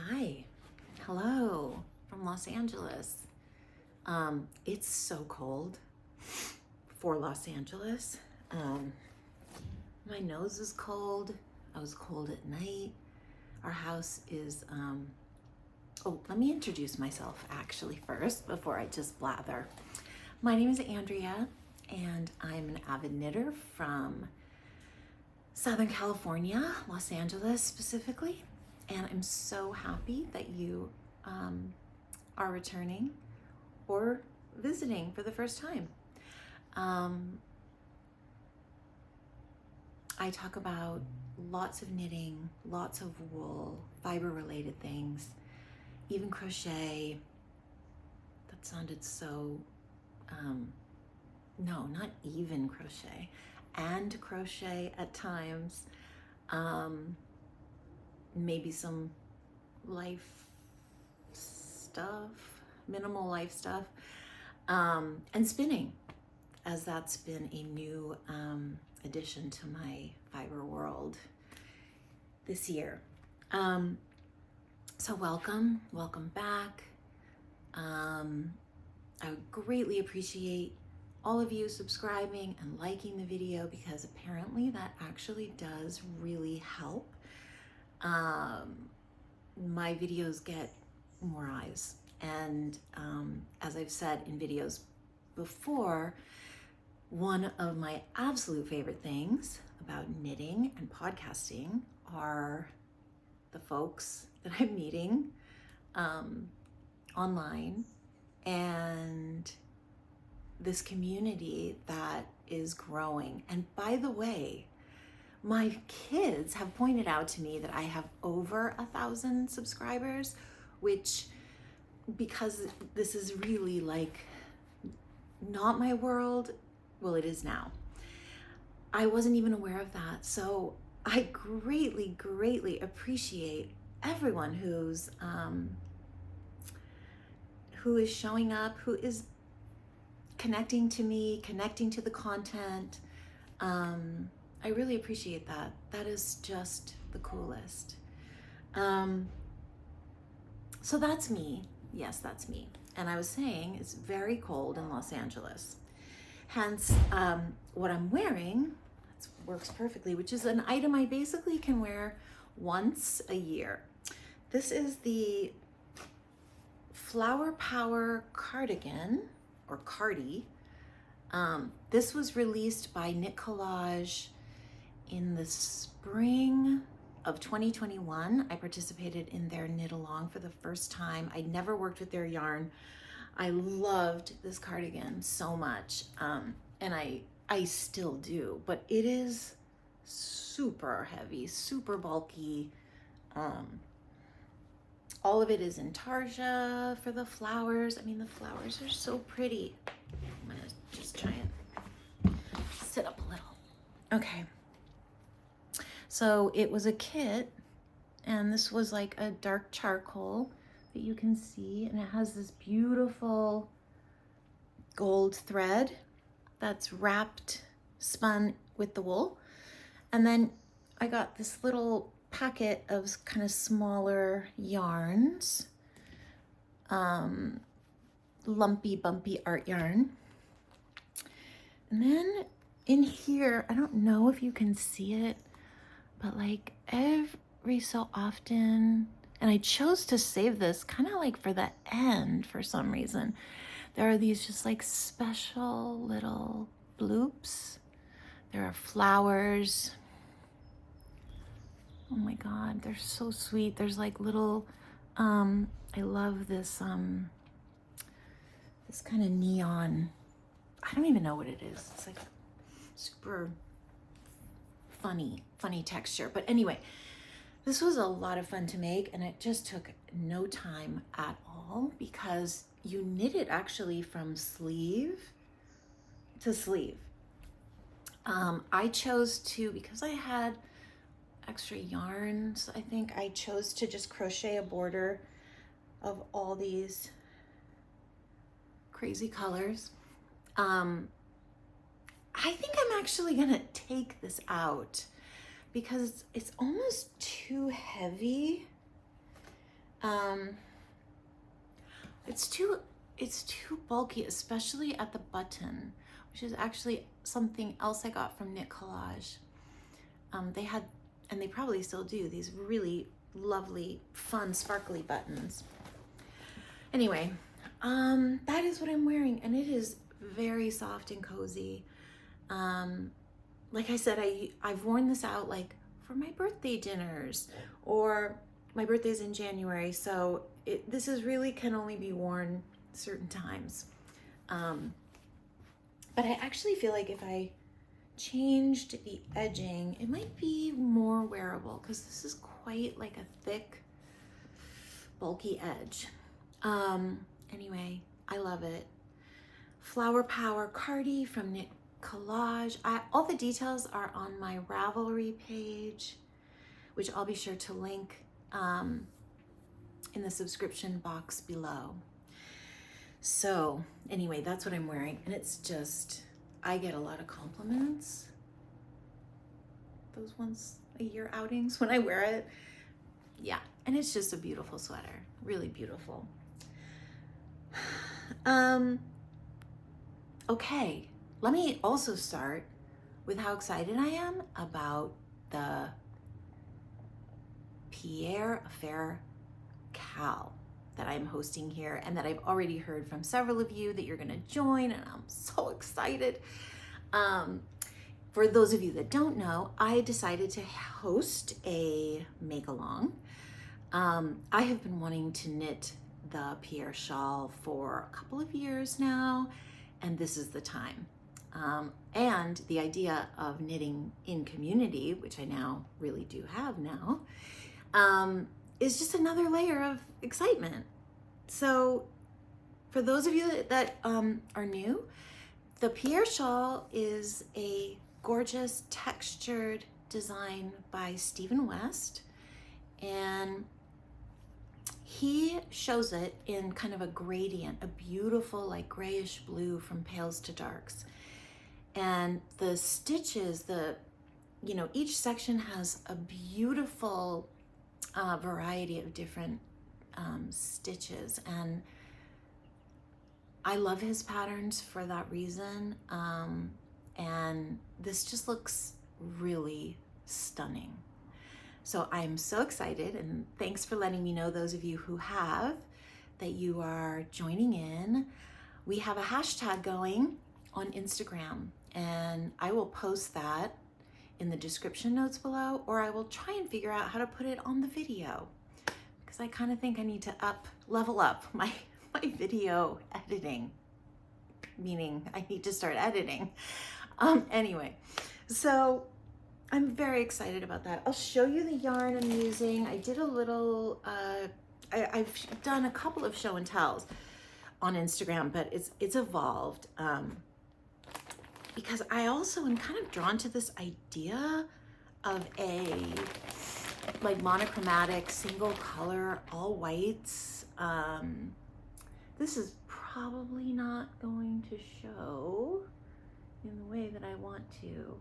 Hi, hello from Los Angeles. It's so cold for Los Angeles. My nose is cold. I was cold at night. Our house is, oh, let me introduce myself actually first before I just blather. My name is Andrea and I'm an avid knitter from Southern California, Los Angeles specifically. And I'm so happy that you are returning or visiting for the first time. I talk about lots of knitting, lots of wool, fiber related things, even crochet. That sounded so, no, not even crochet, and crochet at times. Maybe some life stuff, minimal life stuff, and spinning, as that's been a new addition to my fiber world this year. So welcome back. I would greatly appreciate all of you subscribing and liking the video, because apparently that actually does really help. My videos get more eyes, and as I've said in videos before, one of my absolute favorite things about knitting and podcasting are the folks that I'm meeting online, and this community that is growing. And by the way, my kids have pointed out to me that I have over 1,000 subscribers, which, because this is really like not my world, well, it is now. I wasn't even aware of that. So I greatly appreciate everyone who is showing up, who is connecting to me, connecting to the content. I really appreciate that. That is just the coolest. So that's me. Yes, that's me. And I was saying it's very cold in Los Angeles. Hence, what I'm wearing works perfectly, which is an item I basically can wear once a year. This is the Flower Power cardigan, or Cardi. This was released by Collage in the spring of 2021. I participated in their knit along for the first time. I never worked with their yarn. I loved this cardigan so much, and I still do, but it is super heavy, super bulky. All of it is in tarsia for the flowers. I mean, the flowers are so pretty. I'm gonna just try and sit up a little. Okay. So it was a kit, and this was like a dark charcoal that you can see, and it has this beautiful gold thread that's wrapped, spun with the wool. And then I got this little packet of kind of smaller yarns, lumpy, bumpy art yarn. And then in here, I don't know if you can see it, but like every so often, and I chose to save this kind of like for the end for some reason, there are these just like special little bloops. There are flowers. Oh my God, they're so sweet. There's like little, I love this, this kind of neon, I don't even know what it is. It's like super funny texture. But anyway, this was a lot of fun to make, and it just took no time at all, because you knit it actually from sleeve to sleeve. I chose to, because I had extra yarns, I think I chose to just crochet a border of all these crazy colors. I think I'm actually gonna take this out because it's almost too heavy It's too bulky, especially at the button, which is actually something else I got from Knit Collage. They had, and they probably still do, these really lovely, fun, sparkly buttons. Anyway, that is what I'm wearing, and it is very soft and cozy. Like I said, I've worn this out like for my birthday dinners, or my birthday's in January, so this is really can only be worn certain times. But I actually feel like if I changed the edging, it might be more wearable, because this is quite like a thick, bulky edge. Anyway, I love it. Flower Power Cardi from Knit Collage. All the details are on my Ravelry page, which I'll be sure to link in the subscription box below. So anyway, that's what I'm wearing, and it's just, I get a lot of compliments, those once a year outings when I wear it. Yeah, and it's just a beautiful sweater, really beautiful. Okay, let me also start with how excited I am about the Pierre Affair MKAL that I'm hosting here, and that I've already heard from several of you that you're gonna join, and I'm so excited. For those of you that don't know, I decided to host a make-along. I have been wanting to knit the Pierre shawl for a couple of years now, and this is the time. And the idea of knitting in community, which I now really do have now, is just another layer of excitement. So for those of you that are new, the Pierre shawl is a gorgeous textured design by Stephen West, and he shows it in kind of a gradient, a beautiful like grayish blue from pales to darks. And the stitches, each section has a beautiful variety of different stitches, and I love his patterns for that reason. And this just looks really stunning. So I'm so excited, and thanks for letting me know, those of you who have, that you are joining in. We have a hashtag going on Instagram, and I will post that in the description notes below, or I will try and figure out how to put it on the video, because I kind of think I need to level up my video editing, meaning I need to start editing. Anyway, so I'm very excited about that. I'll show you the yarn I'm using. I did a little, I've done a couple of show and tells on Instagram, but it's evolved. Because I also am kind of drawn to this idea of a like monochromatic, single color, all whites. This is probably not going to show in the way that I want to,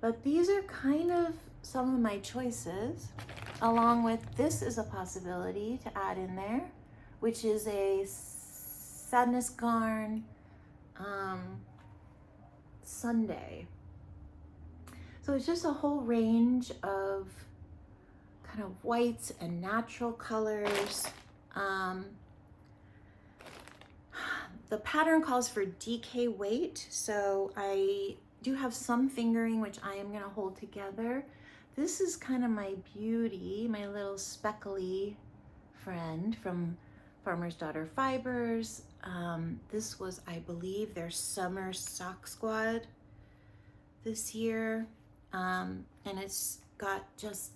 but these are kind of some of my choices, along with this is a possibility to add in there, which is a Sadness Garn Sunday. So it's just a whole range of kind of whites and natural colors. The pattern calls for DK weight, so I do have some fingering, which I am going to hold together. This is kind of my beauty, my little speckly friend from Farmer's Daughter Fibers. This was, I believe, their summer sock squad this year, and it's got just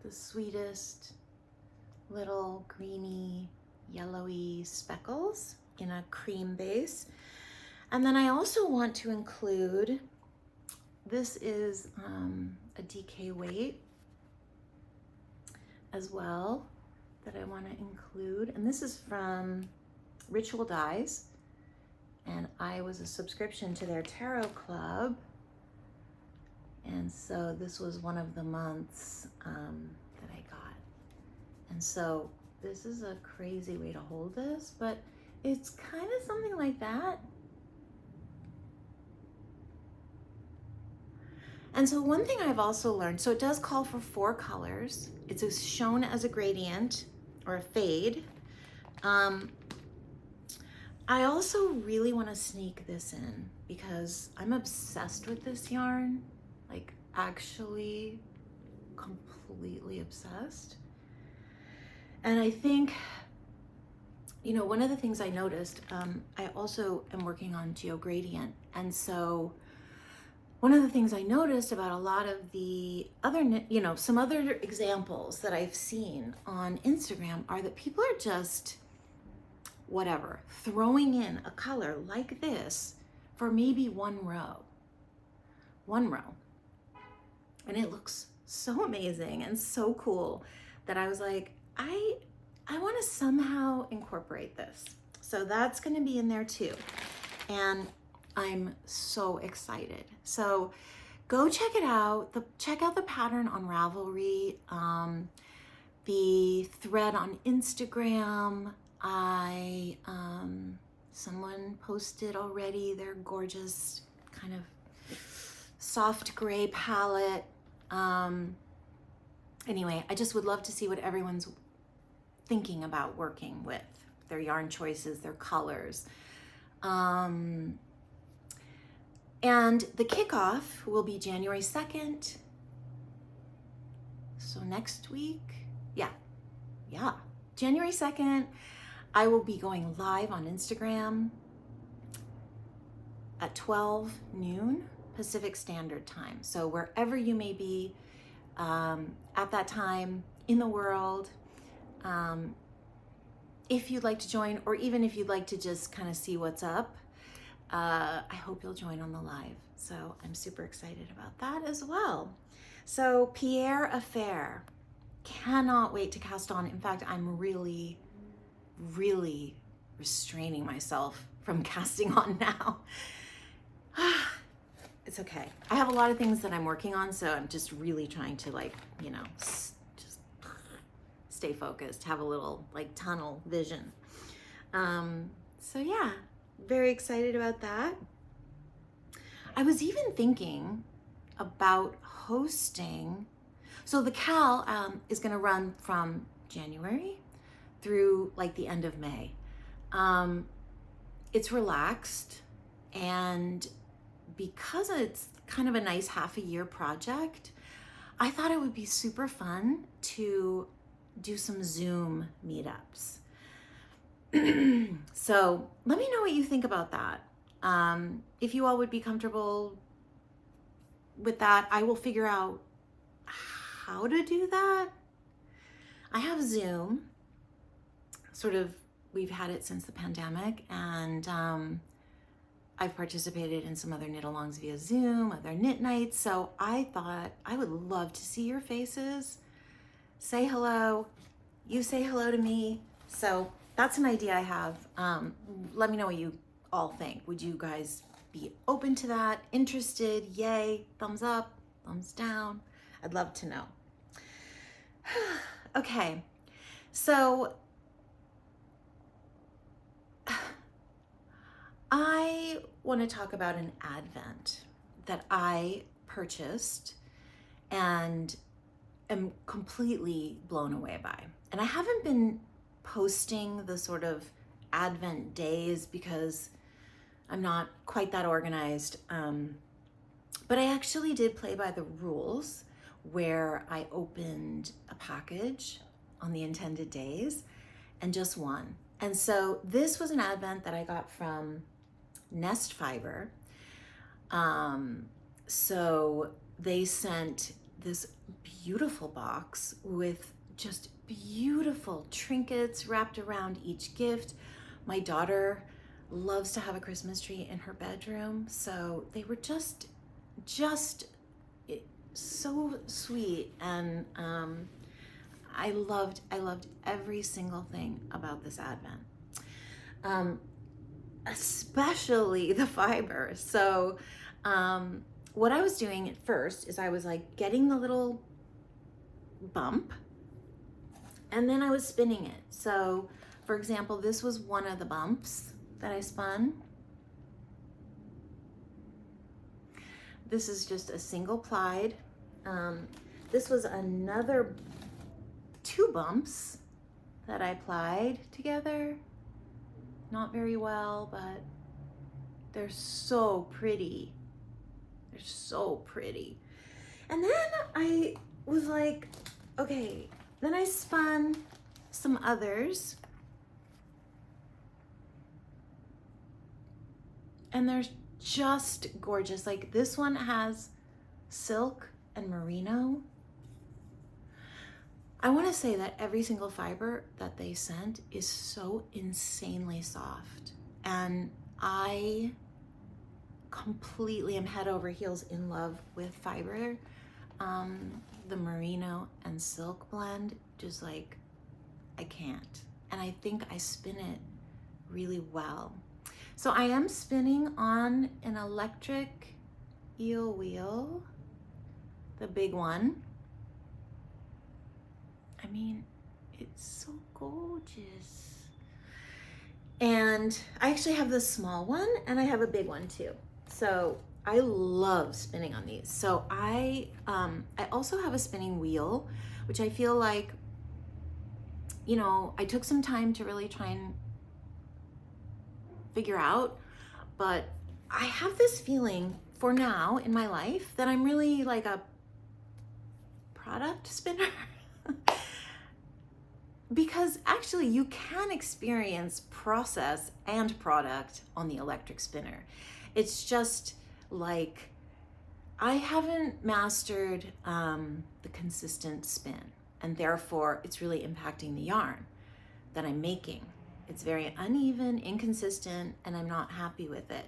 the sweetest little greeny, yellowy speckles in a cream base. And then I also want to include, this is a DK weight as well that I want to include, and this is from Ritual Dyes, and I was a subscription to their tarot club, and so this was one of the months that I got. And so this is a crazy way to hold this, but it's kind of something like that. And so one thing I've also learned, so it does call for 4 colors. It's shown as a gradient or a fade. I also really want to sneak this in because I'm obsessed with this yarn, like actually completely obsessed. And I think, you know, one of the things I noticed, I also am working on Geo Gradient. And so one of the things I noticed about a lot of the other, you know, some other examples that I've seen on Instagram are that people are just, whatever, throwing in a color like this for maybe one row. And it looks so amazing and so cool that I was like, I want to somehow incorporate this. So that's going to be in there too. And I'm so excited. So go check it out. Check out the pattern on Ravelry, the thread on Instagram. Someone posted already their gorgeous kind of soft gray palette. Anyway, I just would love to see what everyone's thinking about working with, their yarn choices, their colors. And the kickoff will be January 2nd. So next week, yeah, January 2nd, I will be going live on Instagram at 12 noon Pacific Standard Time. So wherever you may be at that time in the world, if you'd like to join, or even if you'd like to just kind of see what's up, I hope you'll join on the live. So I'm super excited about that as well. So Pierre Affair, cannot wait to cast on. In fact, I'm really restraining myself from casting on now. It's okay. I have a lot of things that I'm working on, so I'm just really trying to, like, you know, just stay focused, have a little like tunnel vision. So yeah, very excited about that. I was even thinking about hosting. So the MKAL is going to run from January through like the end of May. It's relaxed, and because it's kind of a nice half a year project, I thought it would be super fun to do some Zoom meetups. So let me know what you think about that. If you all would be comfortable with that, I will figure out how to do that. I have Zoom, sort of, we've had it since the pandemic, and I've participated in some other knit-alongs via Zoom, other knit nights, so I thought I would love to see your faces, say hello, you say hello to me. So that's an idea I have. Let me know what you all think. Would you guys be open to that? Interested? Yay, thumbs up, thumbs down. I'd love to know. Okay, so I want to talk about an advent that I purchased and am completely blown away by. And I haven't been posting the sort of advent days because I'm not quite that organized. But I actually did play by the rules, where I opened a package on the intended days and just one. And so this was an advent that I got from Nest Fiber. So they sent this beautiful box with just beautiful trinkets wrapped around each gift. My daughter loves to have a Christmas tree in her bedroom, so they were just so sweet, and I loved every single thing about this advent, especially the fiber. So what I was doing at first is I was like getting the little bump, And then I was spinning it. So for example, this was one of the bumps that I spun. This is just a single plied. This was another 2 bumps that I plied together. Not very well, but they're so pretty. They're so pretty. And then I was like, okay, then I spun some others. And they're just gorgeous. Like this one has silk and merino. I want to say that every single fiber that they sent is so insanely soft. And I completely am head over heels in love with fiber. The merino and silk blend, just like, I can't. And I think I spin it really well. So I am spinning on an electric eel wheel, the big one. I mean, it's so gorgeous. And I actually have the small one and I have a big one too. So I love spinning on these. So I also have a spinning wheel, which I feel like, you know, I took some time to really try and figure out, but I have this feeling for now in my life that I'm really like a product spinner. Because actually you can experience process and product on the electric spinner. It's just like, I haven't mastered the consistent spin, and therefore it's really impacting the yarn that I'm making. It's very uneven, inconsistent, and I'm not happy with it.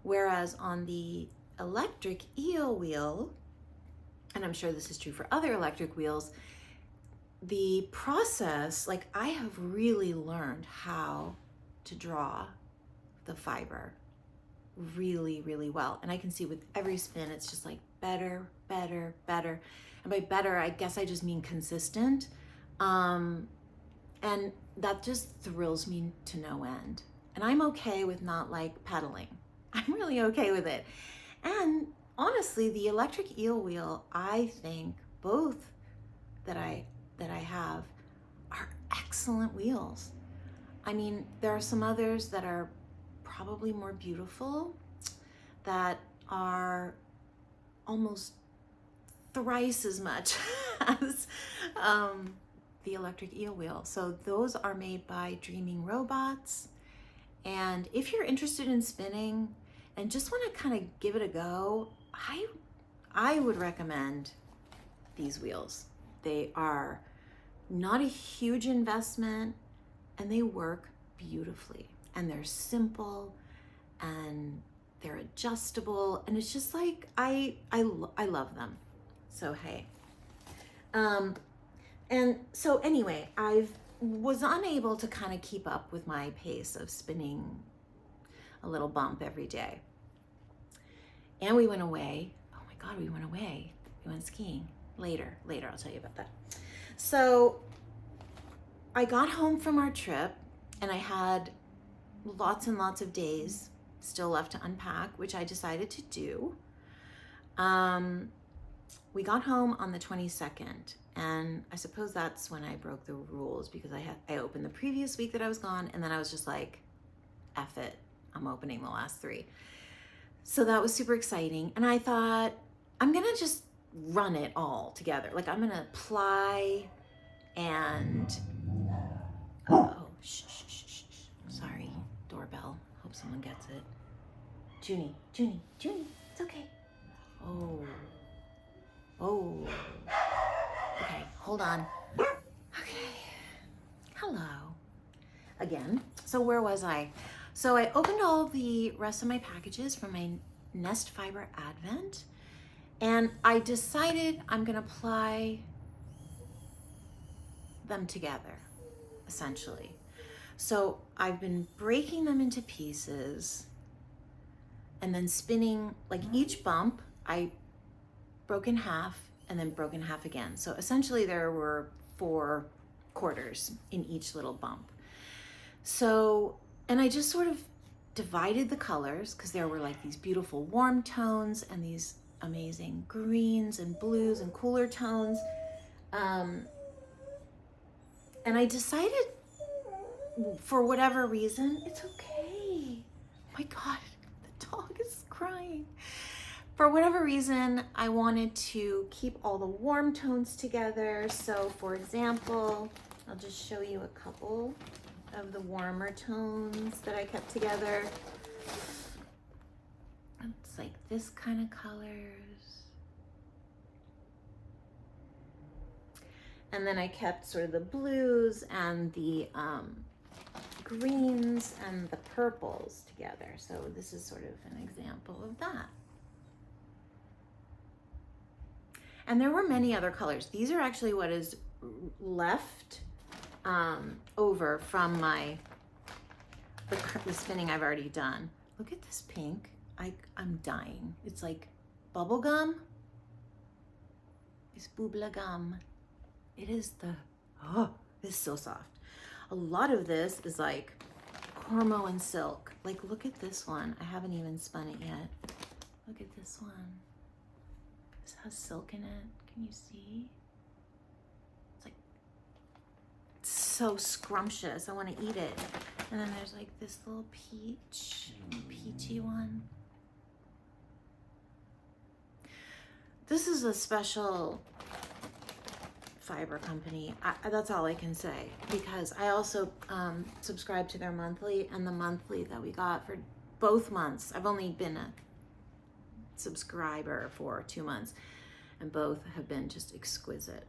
Whereas on the electric eel wheel, and I'm sure this is true for other electric wheels, the process, like I have really learned how to draw the fiber really, really well. And I can see with every spin, it's just like better, better, better. And by better, I guess I just mean consistent. And that just thrills me to no end. And I'm okay with not like pedaling. I'm really okay with it. And honestly, the electric eel wheel, I think both that I have are excellent wheels. I mean, there are some others that are probably more beautiful, that are almost thrice as much as the electric eel wheel. So those are made by Dreaming Robots. And if you're interested in spinning and just want to kind of give it a go, I would recommend these wheels. They are not a huge investment and they work beautifully, and they're simple and they're adjustable, and it's just like I love them. So hey, and so anyway, I was unable to kind of keep up with my pace of spinning a little bump every day. And we went away. Oh my God, we went away. We went skiing. Later, I'll tell you about that. So I got home from our trip and I had lots and lots of days still left to unpack, which I decided to do. We got home on the 22nd, and I suppose that's when I broke the rules, because I opened the previous week that I was gone, and then I was just like, F it, I'm opening the last 3. So that was super exciting. And I thought, I'm gonna just run it all together. Like I'm gonna ply and, oh, shh. Sorry, doorbell. Hope someone gets it. Junie, it's okay. Oh. Okay, hold on. Okay, hello. Again, so where was I? So I opened all the rest of my packages from my Nest Fiber Advent, and I decided I'm gonna ply them together, essentially. So I've been breaking them into pieces and then spinning, like each bump I broke in half and then broke in half again. So essentially there were 4 quarters in each little bump. So, and I just sort of divided the colors because there were like these beautiful warm tones and these amazing greens and blues and cooler tones. And I decided, for whatever reason, it's okay. Oh my God, the dog is crying. For whatever reason, I wanted to keep all the warm tones together. So for example, I'll just show you a couple of the warmer tones that I kept together. It's like this kind of colors. And then I kept sort of the blues and the greens and the purples together. So this is sort of an example of that. And there were many other colors. These are actually what is left over from the spinning I've already done. Look at this pink. I'm dying. It's like bubble gum. It's bubble gum. It is it's so soft. A lot of this is like cormo and silk. Like, look at this one. I haven't even spun it yet. Look at this one. This has silk in it. Can you see? It's like, it's so scrumptious. I want to eat it. And then there's like this little peachy one. This is a special fiber company. That's all I can say, because I also subscribe to their monthly, and the monthly that we got for both months, I've only been a subscriber for 2 months, and both have been just exquisite.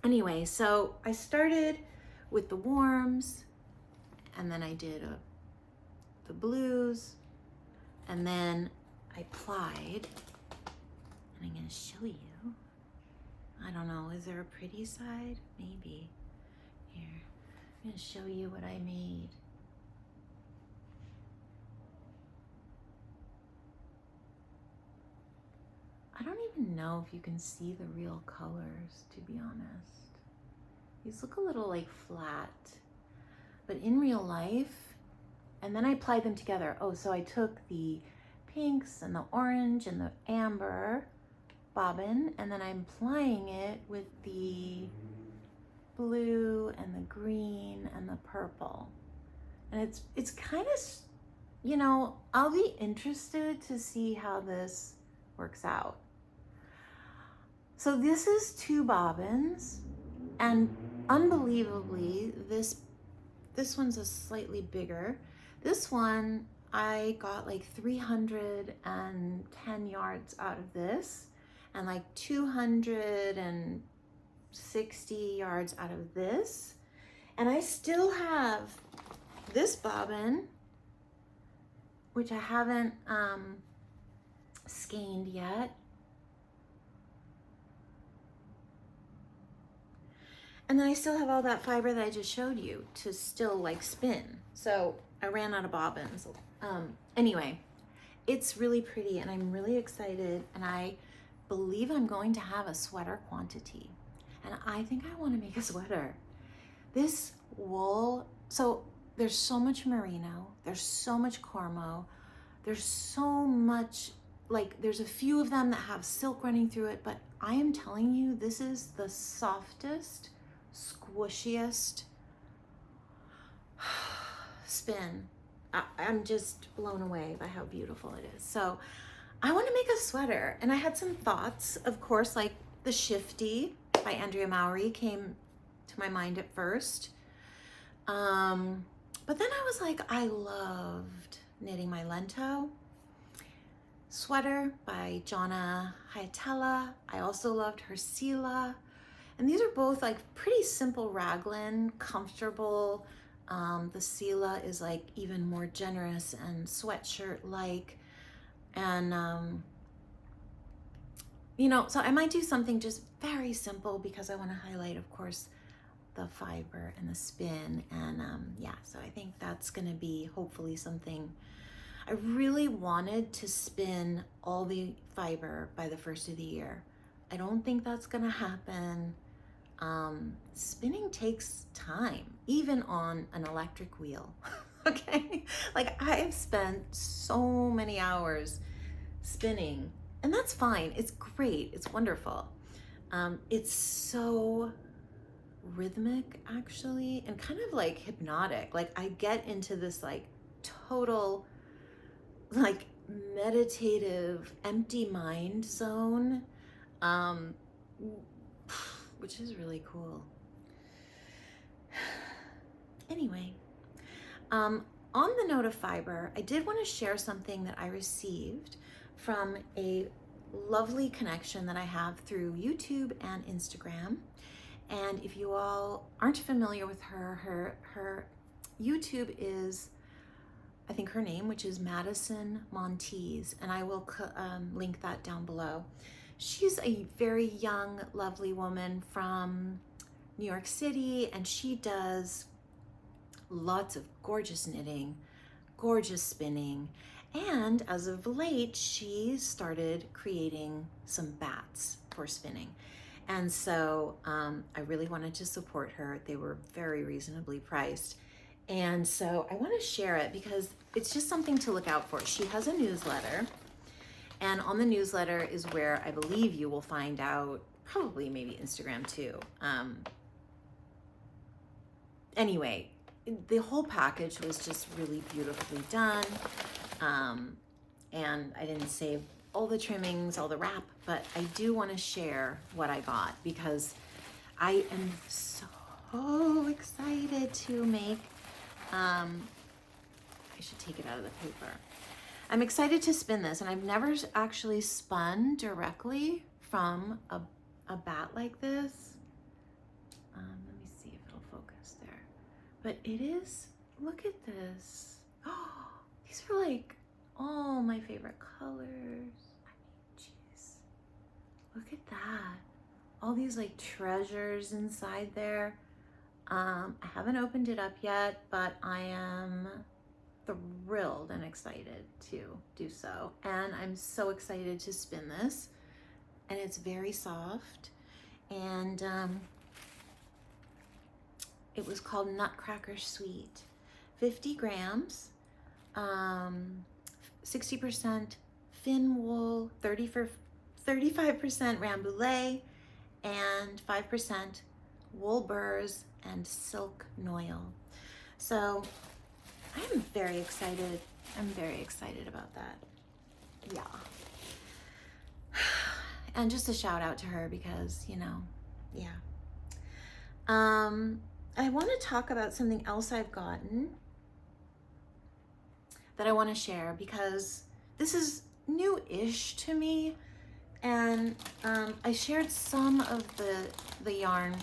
Anyway, so I started with the warms, and then I did the blues, and then I plied, and I'm going to show you. I don't know, is there a pretty side? Maybe. Here, I'm going to show you what I made. I don't even know if you can see the real colors, to be honest. These look a little like flat, but in real life, and then I applied them together. Oh, so I took the pinks and the orange and the amber bobbin, and then I'm applying it with the blue and the green and the purple. And it's kind of, you know, I'll be interested to see how this works out. So this is 2 bobbins, and unbelievably, this one's a slightly bigger. This one, I got like 310 yards out of this, and like 260 yards out of this. And I still have this bobbin, which I haven't skeined yet. And then I still have all that fiber that I just showed you to still like spin. So I ran out of bobbins. Anyway, it's really pretty, and I'm really excited, and I believe I'm going to have a sweater quantity, and I think I want to make a sweater. This wool, so there's so much merino, there's so much cormo, there's so much, like there's a few of them that have silk running through it, but I am telling you, this is the softest, squishiest spin. I'm just blown away by how beautiful it is. So I want to make a sweater, and I had some thoughts, of course, like the Shifty by Andrea Mowry came to my mind at first. But then I was like, I loved Knitting My Lento sweater by Jonna Hyatella. I also loved her Sela. And these are both like pretty simple raglan, comfortable. The Sela is like even more generous and sweatshirt-like. And, you know, so I might do something just very simple because I want to highlight, of course, the fiber and the spin. And yeah, so I think that's going to be hopefully something. I really wanted to spin all the fiber by the first of the year. I don't think that's going to happen. spinning takes time, even on an electric wheel. Okay, like I've spent so many hours spinning, and that's fine. It's great. It's wonderful. It's so rhythmic, actually, and kind of like hypnotic. Like I get into this like total like meditative empty mind zone, which is really cool. Anyway, on the note of fiber, I did want to share something that I received from a lovely connection that I have through YouTube and Instagram. And if you all aren't familiar with her YouTube is, I think her name, which is Madison Montees, and I will link that down below. She's a very young, lovely woman from New York City, and she does lots of gorgeous knitting, gorgeous spinning, and as of late, she started creating some bats for spinning. And so I really wanted to support her. They were very reasonably priced. And so I want to share it because it's just something to look out for. She has a newsletter, and on the newsletter is where I believe you will find out, probably maybe Instagram too. Anyway, the whole package was just really beautifully done. And I didn't save all the trimmings, all the wrap, but I do want to share what I got because I am so excited to make, I should take it out of the paper. I'm excited to spin this, and I've never actually spun directly from a bat like this. Let me see if it'll focus there. But it is, look at this. Oh, these are like all my favorite colors. I mean, jeez. Look at that. All these like treasures inside there. I haven't opened it up yet, but I am thrilled and excited to do so. And I'm so excited to spin this. And it's very soft. And it was called Nutcracker Sweet. 50 grams, 60% fin wool, 35% rambouillet, and 5% wool burrs and silk noil. So I'm very excited. I'm very excited about that. Yeah. And just a shout out to her because, you know, yeah. I want to talk about something else I've gotten that I want to share because this is new-ish to me, and I shared some of the yarn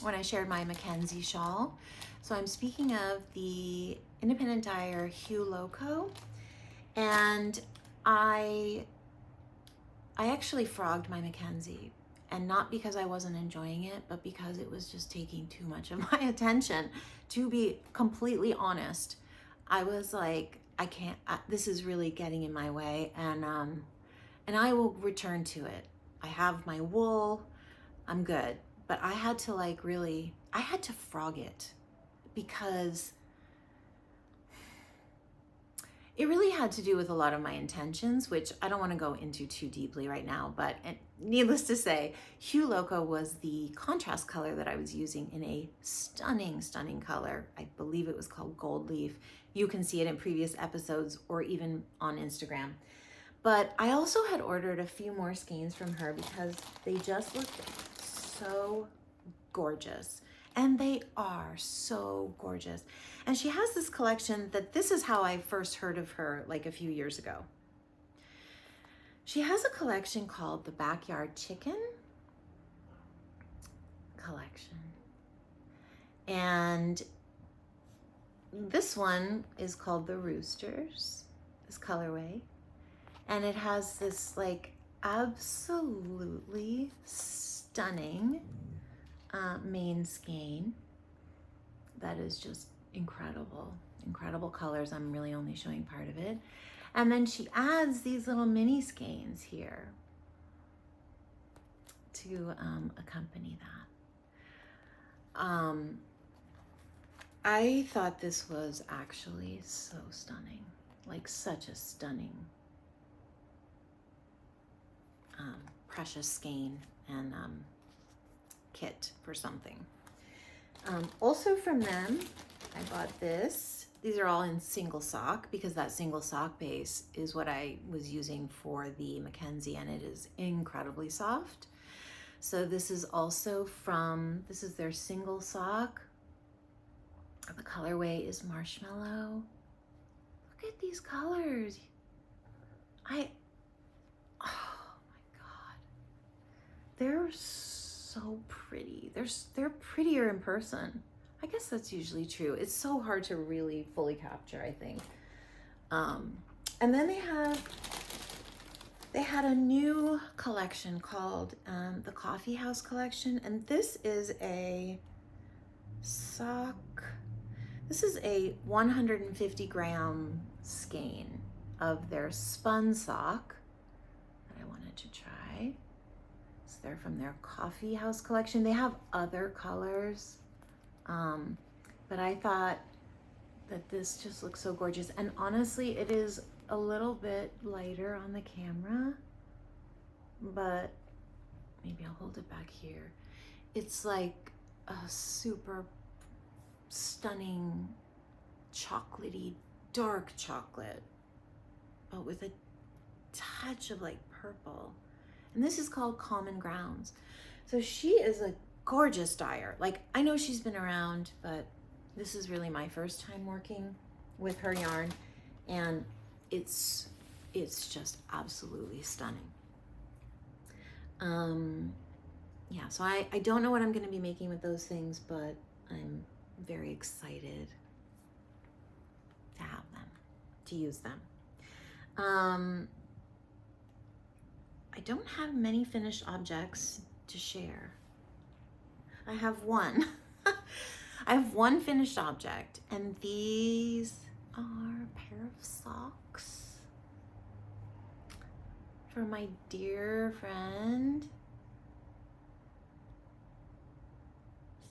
when I shared my Mackenzie shawl. So I'm speaking of the independent dyer Hue Loco, and I actually frogged my Mackenzie, and not because I wasn't enjoying it, but because it was just taking too much of my attention. To be completely honest, I was like, I can't, this is really getting in my way, and I will return to it. I have my wool, I'm good. But I had to like really, I had to frog it because it really had to do with a lot of my intentions, which I don't want to go into too deeply right now, but needless to say, Hue Loco was the contrast color that I was using in a stunning, stunning color. I believe it was called Gold Leaf. You can see it in previous episodes or even on Instagram. But I also had ordered a few more skeins from her because they just looked so gorgeous. And they are so gorgeous. And she has this collection that this is how I first heard of her like a few years ago. She has a collection called the Backyard Chicken collection. And this one is called the Roosters, this colorway. And it has this like absolutely stunning main skein that is just incredible colors. I'm really only showing part of it, and then she adds these little mini skeins here to accompany that. I thought this was actually so stunning, like such a stunning precious skein and kit for something. Also from them, I bought this. These are all in single sock because that single sock base is what I was using for the Mackenzie, and it is incredibly soft. So this is also from, this is their single sock. The colorway is marshmallow. Look at these colors. Oh my God. They're so pretty. They're prettier in person. I guess that's usually true. It's so hard to really fully capture, I think. And then they had a new collection called the Coffee House collection, and this is a sock. This is a 150 gram skein of their spun sock that I wanted to try. So they're from their Coffee House collection. They have other colors, but I thought that this just looks so gorgeous. And honestly, it is a little bit lighter on the camera, but maybe I'll hold it back here. It's like a super stunning chocolatey, dark chocolate, but with a touch of like purple. And this is called Common Grounds. So she is a gorgeous dyer. Like, I know she's been around, but this is really my first time working with her yarn, and it's just absolutely stunning. Yeah, so I don't know what I'm going to be making with those things, but I'm very excited to have them, to use them. I don't have many finished objects to share. I have one. I have one finished object, and these are a pair of socks for my dear friend.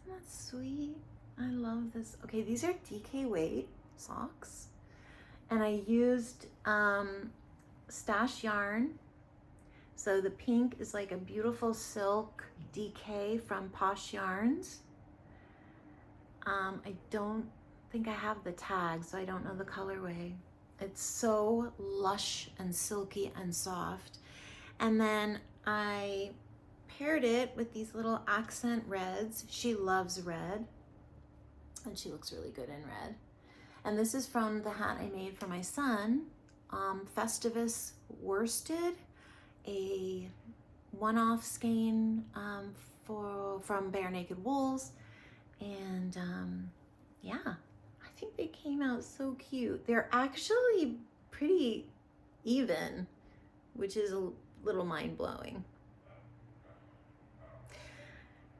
Isn't that sweet? I love this. Okay, these are DK weight socks, and I used stash yarn. So the pink is like a beautiful silk DK from Posh Yarns. I don't think I have the tag, so I don't know the colorway. It's so lush and silky and soft. And then I paired it with these little accent reds. She loves red, and she looks really good in red. And this is from the hat I made for my son, Festivus worsted, a one-off skein from Bare Naked Wools. And yeah, I think they came out so cute. They're actually pretty even, which is a little mind-blowing,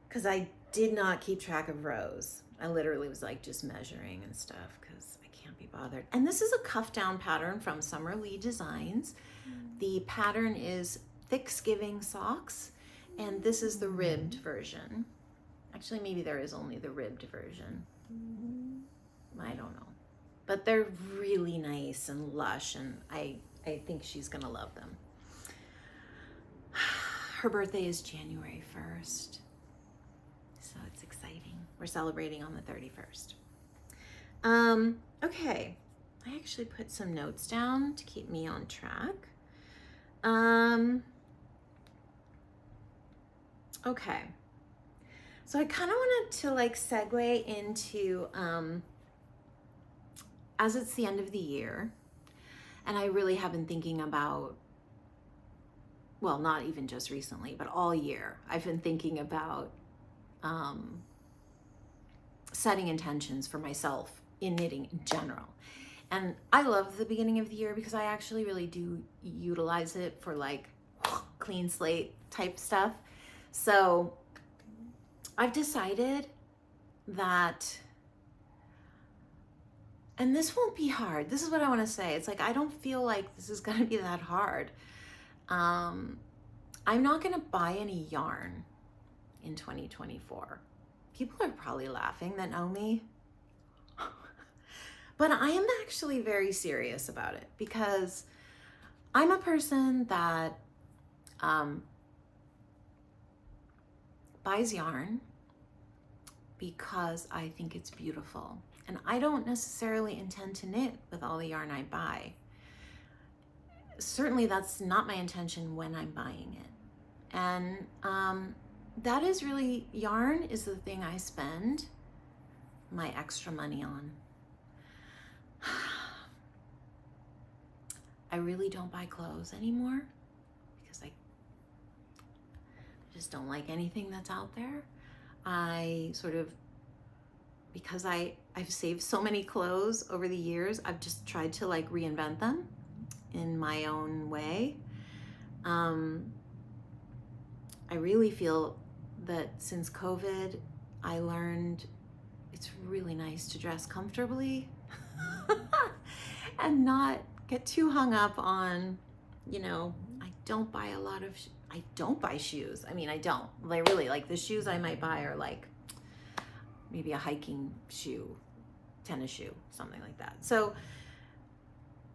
because I did not keep track of rows. I literally was like just measuring and stuff because I can't be bothered. And this is a cuff down pattern from Summer Lee Designs. The pattern is Thanksgiving socks, and this is the ribbed version. Actually, maybe there is only the ribbed version. I don't know. But they're really nice and lush, and I think she's gonna love them. Her birthday is January 1st, so it's exciting. We're celebrating on the 31st. Okay, I actually put some notes down to keep me on track. Okay. So I kind of wanted to like segue into, as it's the end of the year, and I really have been thinking about, well, not even just recently, but all year, I've been thinking about setting intentions for myself in knitting in general. And I love the beginning of the year because I actually really do utilize it for like clean slate type stuff. So I've decided that, and this won't be hard. This is what I want to say. It's like, I don't feel like this is going to be that hard. I'm not gonna buy any yarn in 2024. People are probably laughing that know me. But I am actually very serious about it because I'm a person that buys yarn because I think it's beautiful. And I don't necessarily intend to knit with all the yarn I buy. Certainly that's not my intention when I'm buying it. And that is really, yarn is the thing I spend my extra money on. I really don't buy clothes anymore because I just don't like anything that's out there. I sort of, because I've saved so many clothes over the years, I've just tried to like reinvent them in my own way. I really feel that since COVID, I learned it's really nice to dress comfortably and not get too hung up on, you know, I don't buy shoes. I mean, I don't. Like really, like the shoes I might buy are like maybe a hiking shoe, tennis shoe, something like that. So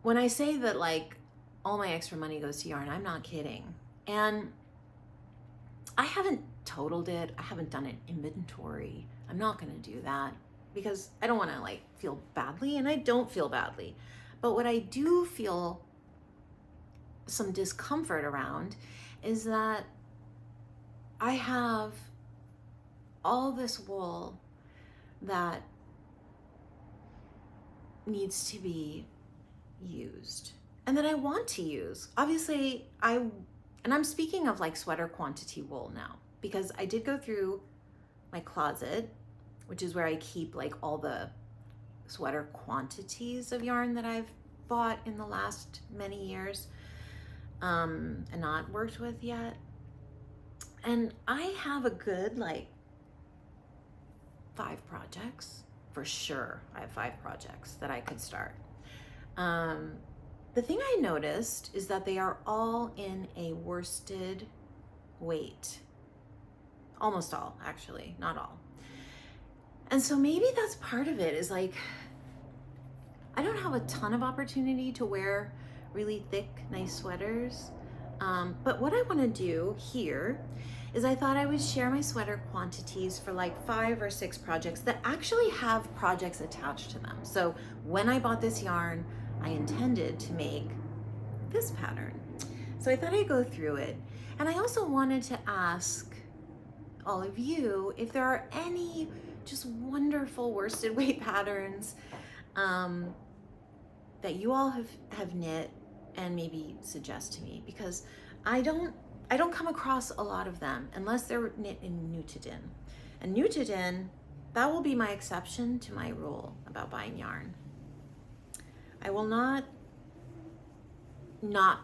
when I say that like all my extra money goes to yarn, I'm not kidding. And I haven't totaled it. I haven't done an inventory. I'm not going to do that because I don't want to like feel badly, and I don't feel badly. But what I do feel some discomfort around is that I have all this wool that needs to be used and that I want to use. Obviously, and I'm speaking of like sweater quantity wool now, because I did go through my closet, which is where I keep like all the sweater quantities of yarn that I've bought in the last many years and not worked with yet. And I have a good like 5 projects for sure. I have 5 projects that I could start. The thing I noticed is that they are all in a worsted weight. Almost all, actually, not all. And so maybe that's part of it, is like, I don't have a ton of opportunity to wear really thick, nice sweaters. But what I want to do here is I thought I would share my sweater quantities for like 5 or 6 projects that actually have projects attached to them. So when I bought this yarn, I intended to make this pattern. So I thought I'd go through it. And I also wanted to ask all of you if there are any just wonderful worsted weight patterns that you all have knit and maybe suggest to me, because I don't come across a lot of them unless they're knit in Nutcracker. And Nutcracker, that will be my exception to my rule about buying yarn. I will not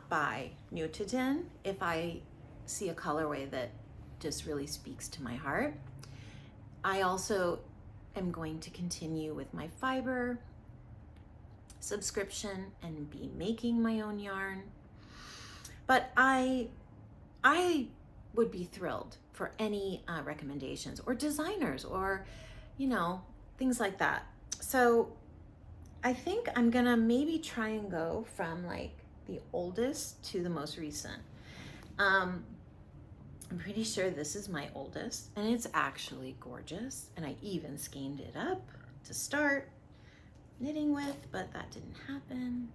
buy Nutcracker if I see a colorway that just really speaks to my heart. I also am going to continue with my fiber subscription and be making my own yarn. But I would be thrilled for any recommendations or designers or, you know, things like that. So I think I'm gonna maybe try and go from like the oldest to the most recent. I'm pretty sure this is my oldest, and it's actually gorgeous, and I even skeined it up to start knitting with, but that didn't happen.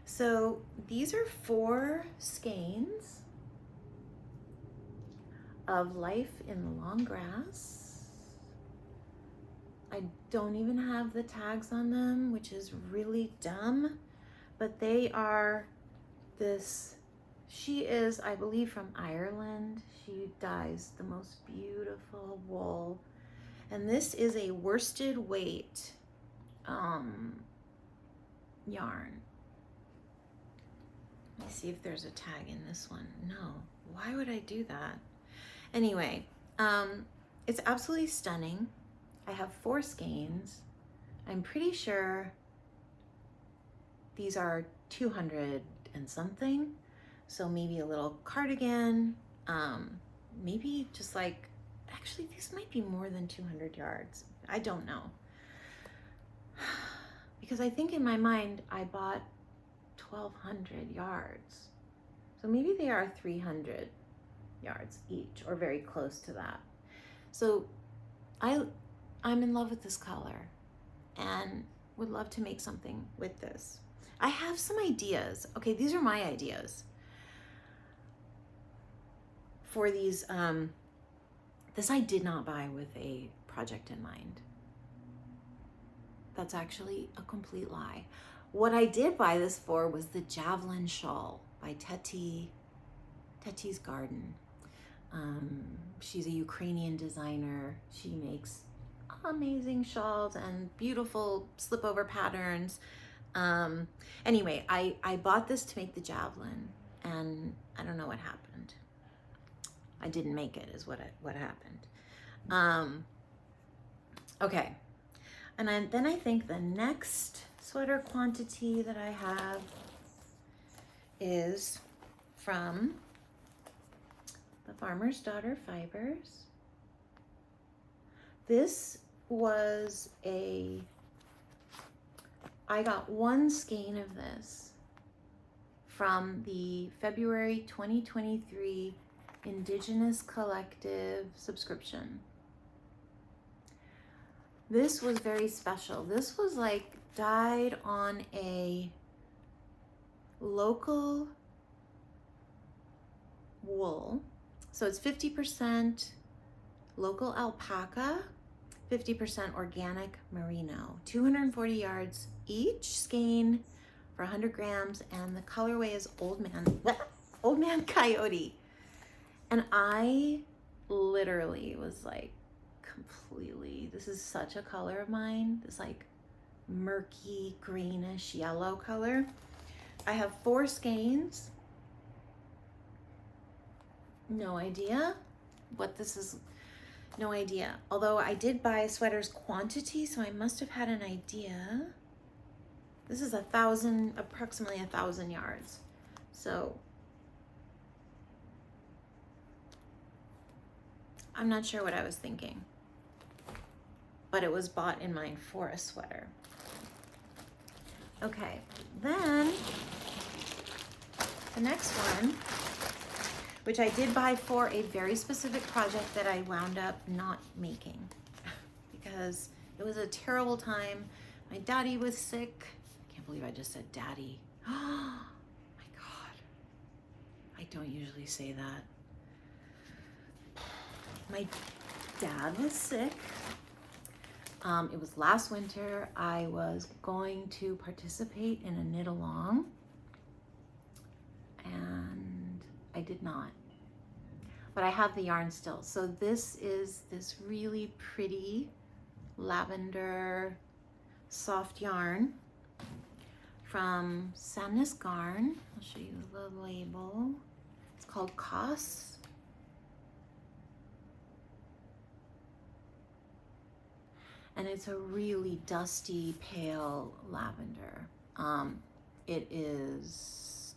So these are 4 skeins of Life in the Long Grass. I don't even have the tags on them, which is really dumb, but they are this, she is, I believe, from Ireland. She dyes the most beautiful wool. And this is a worsted weight yarn. Let me see if there's a tag in this one. No, why would I do that? Anyway, it's absolutely stunning. I have 4 skeins. I'm pretty sure these are 200 and something. So maybe a little cardigan, Maybe just like, actually this might be more than 200 yards. I don't know. Because I think in my mind I bought 1,200 yards. So maybe they are 300 yards each, or very close to that. So I'm in love with this color and would love to make something with this. I have some ideas. Okay, these are my ideas for these. This I did not buy with a project in mind. That's actually a complete lie. What I did buy this for was the Javelin Shawl by Teti's Garden. She's a Ukrainian designer. She makes amazing shawls and beautiful slip-over patterns. Anyway, I bought this to make the javelin, and I don't know what happened. I didn't make it is what happened. Okay, and then I think the next sweater quantity that I have is from the Farmer's Daughter Fibers. This was I got one skein of this from the February 2023 Indigenous Collective subscription. This was very special. This was like dyed on a local wool. So it's 50% local alpaca, 50% organic merino, 240 yards each skein for 100 grams, and the colorway is Old Man Coyote. And I literally was like completely, this is such a color of mine, this like murky greenish yellow color. I have 4 skeins. No idea what this is. No idea. Although I did buy sweaters quantity, so I must have had an idea. This is approximately 1,000 yards. So I'm not sure what I was thinking, but it was bought in mind for a sweater. Okay, then the next one, which I did buy for a very specific project that I wound up not making because it was a terrible time. My daddy was sick. I can't believe I just said daddy. Oh my God. I don't usually say that. My dad was sick. It was last winter. I was going to participate in a knit along, and I did not. But I have the yarn still. So this is this really pretty lavender soft yarn from Sadness Garn. I'll show you the label. It's called Koss. And it's a really dusty, pale lavender. It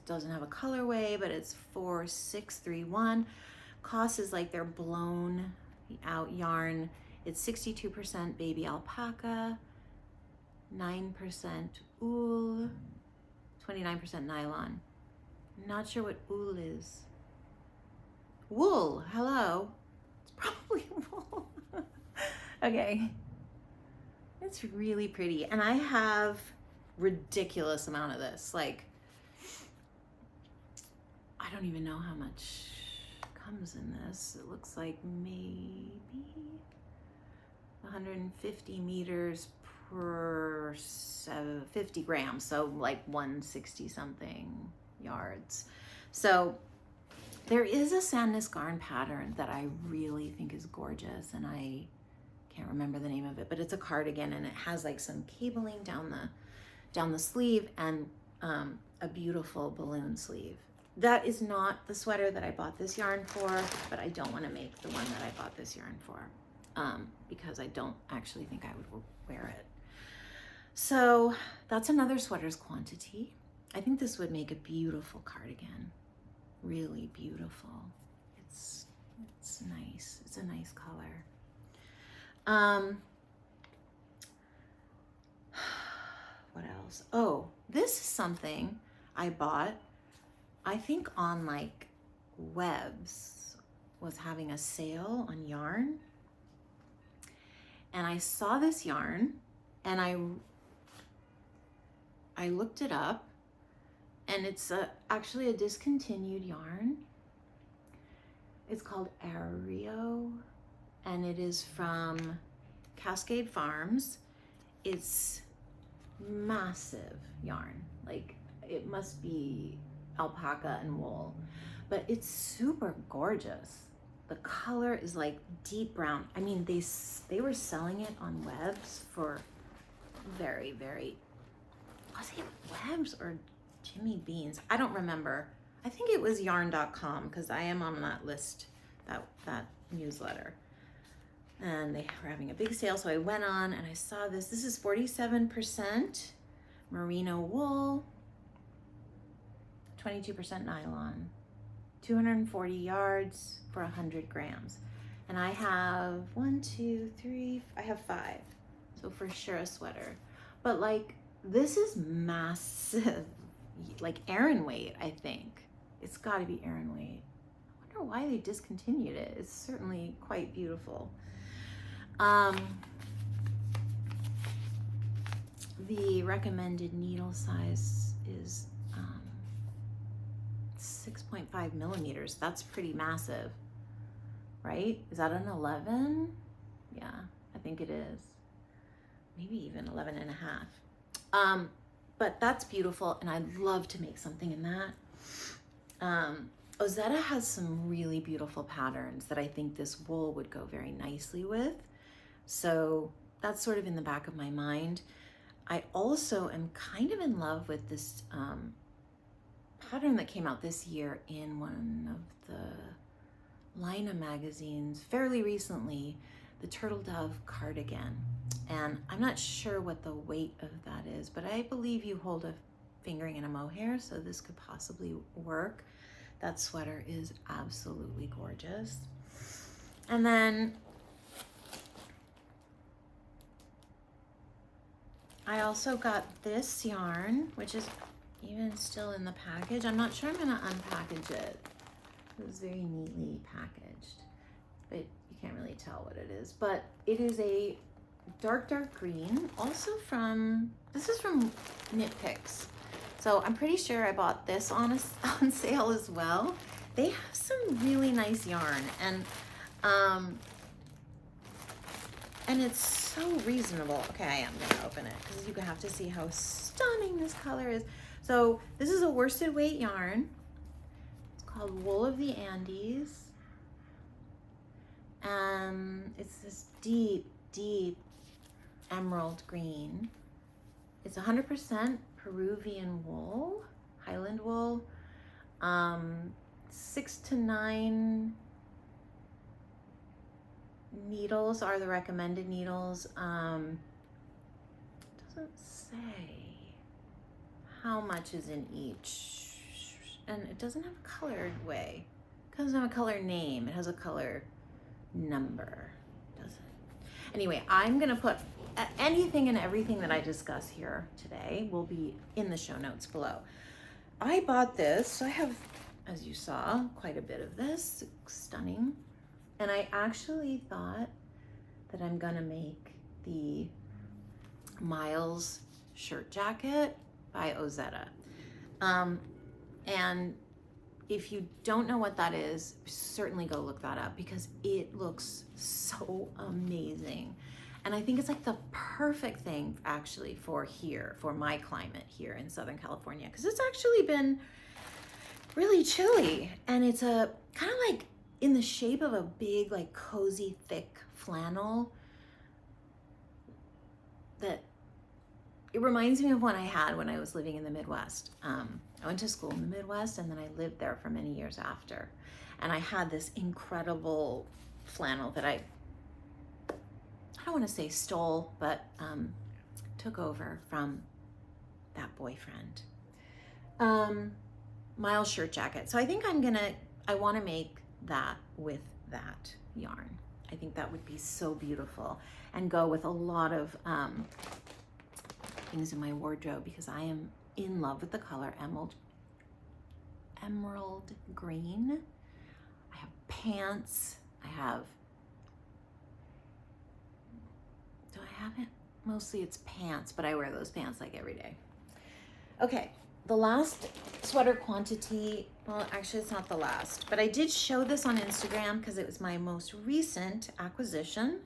doesn't have a colorway, but it's 4631. Koss is like their blown out yarn. It's 62% baby alpaca, 9% wool, 29% nylon. Not sure what wool is. Wool, hello. It's probably wool. Okay. It's really pretty. And I have ridiculous amount of this. Like, I don't even know how much comes in this. It looks like maybe 150 meters per 50 grams. So like 160 something yards. So there is a Sadness Garn pattern that I really think is gorgeous, and I can't remember the name of it, but it's a cardigan, and it has like some cabling down the sleeve and a beautiful balloon sleeve. That is not the sweater that I bought this yarn for, but I don't want to make the one that I bought this yarn for because I don't actually think I would wear it. So that's another sweater's quantity. I think this would make a beautiful cardigan, really beautiful. It's nice. It's a nice color. What else? Oh, this is something I bought, I think on like Webs was having a sale on yarn. And I saw this yarn and I looked it up, and it's actually a discontinued yarn. It's called Aereo, and it is from Cascade Farms. It's massive yarn, like it must be alpaca and wool, but it's super gorgeous. The color is like deep brown. I mean, they were selling it on Webs for very, very, was it Webs or Jimmy Beans? I don't remember. I think it was yarn.com, because I am on that list, that newsletter. And they were having a big sale, so I went on and I saw this. This is 47% merino wool, 22% nylon, 240 yards for 100 grams. And I have 1, 2, 3, I have 5. So for sure a sweater. But like, this is massive, like Aran weight, I think. It's gotta be Aran weight. I wonder why they discontinued it. It's certainly quite beautiful. The recommended needle size is 6.5 millimeters. That's pretty massive, right? Is that an 11? Yeah, I think it is. Maybe even 11 and a half. But that's beautiful, and I'd love to make something in that. Ozetta has some really beautiful patterns that I think this wool would go very nicely with. So that's sort of in the back of my mind. I also am kind of in love with this pattern that came out this year in one of the Lina magazines fairly recently, the Turtle Dove cardigan. And I'm not sure what the weight of that is, but I believe you hold a fingering and a mohair, so this could possibly work. That sweater is absolutely gorgeous. And then I also got this yarn, which is even still in the package. I'm not sure I'm gonna unpackage it. It was very neatly packaged, but you can't really tell what it is. But it is a dark green, also this is from Knit Picks. So I'm pretty sure I bought this on sale as well. They have some really nice yarn, and it's so reasonable. Okay, I am gonna open it because you have to see how stunning this color is. So this is a worsted weight yarn. It's called Wool of the Andes. It's this deep, deep emerald green. It's 100% Peruvian wool, Highland wool. 6 to 9 needles are the recommended needles. It doesn't say how much is in each, and it doesn't have a colored way. It doesn't have a color name. It has a color number. Does it? Anyway, I'm gonna put anything and everything that I discuss here today will be in the show notes below. I bought this, so I have, as you saw, quite a bit of this. It's stunning. And I actually thought that I'm gonna make the Miles shirt jacket by Ozetta. And if you don't know what that is, certainly go look that up because it looks so amazing. And I think it's like the perfect thing actually for here, for my climate here in Southern California, because it's actually been really chilly, and it's a kind of like in the shape of a big, like cozy, thick flannel that it reminds me of one I had when I was living in the Midwest. I went to school in the Midwest, and then I lived there for many years after. And I had this incredible flannel that I don't want to say stole, but took over from that boyfriend. Miles shirt jacket. So I think I want to make that with that yarn. I think that would be so beautiful and go with a lot of things in my wardrobe, because I am in love with the color emerald green. I have pants. Do I have it? Mostly it's pants, but I wear those pants like every day. Okay, the last sweater quantity, well, actually it's not the last, but I did show this on Instagram because it was my most recent acquisition.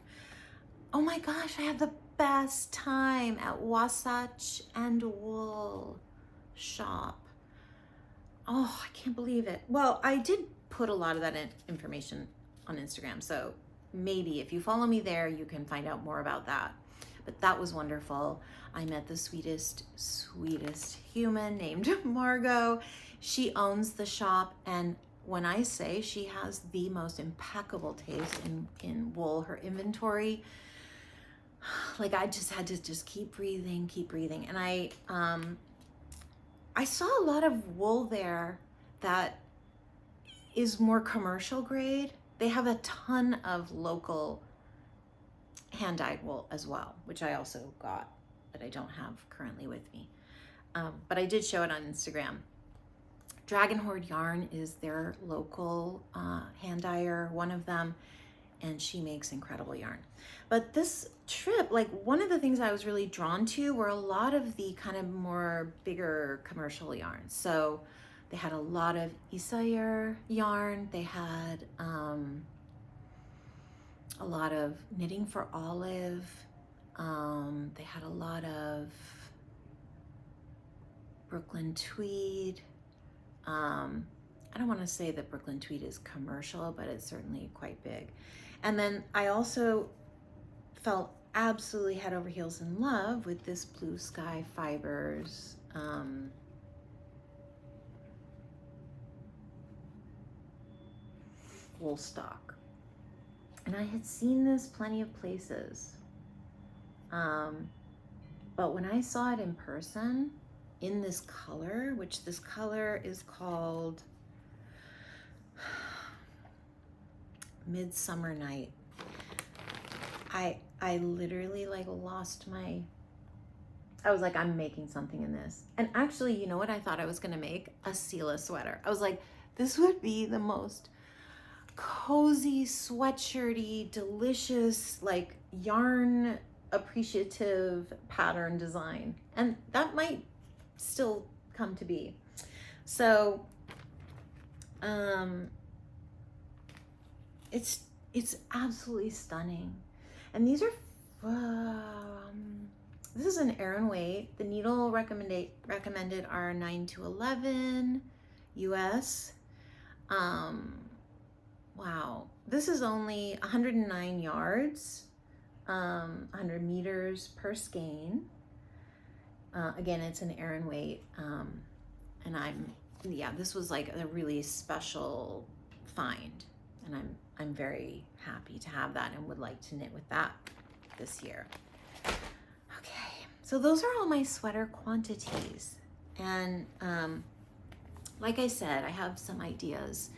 Oh my gosh, I had the best time at Wasatch and Wool shop. Oh, I can't believe it. Well, I did put a lot of that information on Instagram, so maybe if you follow me there, you can find out more about that. But that was wonderful. I met the sweetest human named Margot. She owns the shop, and when I say she has the most impeccable taste in wool, her inventory, like I just had to just keep breathing. And I saw a lot of wool there that is more commercial grade. They have a ton of local hand-dyed wool as well, which I also got, but I don't have currently with me. But I did show it on Instagram. Dragon Horde Yarn is their local hand dyer, one of them, and she makes incredible yarn. But this trip, like one of the things I was really drawn to were a lot of the kind of more bigger commercial yarns. So they had a lot of Isayar yarn. They had a lot of Knitting for Olive. They had a lot of Brooklyn Tweed. I don't want to say that Brooklyn Tweed is commercial, but it's certainly quite big. And then I also felt absolutely head over heels in love with this Blue Sky Fibers wool stock. And I had seen this plenty of places. But when I saw it in person, in this color, which this color is called Midsummer Night, I literally like lost my, I was like, I'm making something in this. And actually, you know what I thought I was gonna make? A Sela sweater. I was like, this would be the most cozy, sweatshirty, delicious, like yarn appreciative pattern design. And that might still come to be. So it's absolutely stunning. And these are this is an Aran weight. The needle recommended are 9 to 11 US. Wow, this is only 109 yards, 100 meters per skein. Again, it's an Aran weight, and this was like a really special find, and I'm very happy to have that and would like to knit with that this year. Okay, so those are all my sweater quantities, and like I said, I have some ideas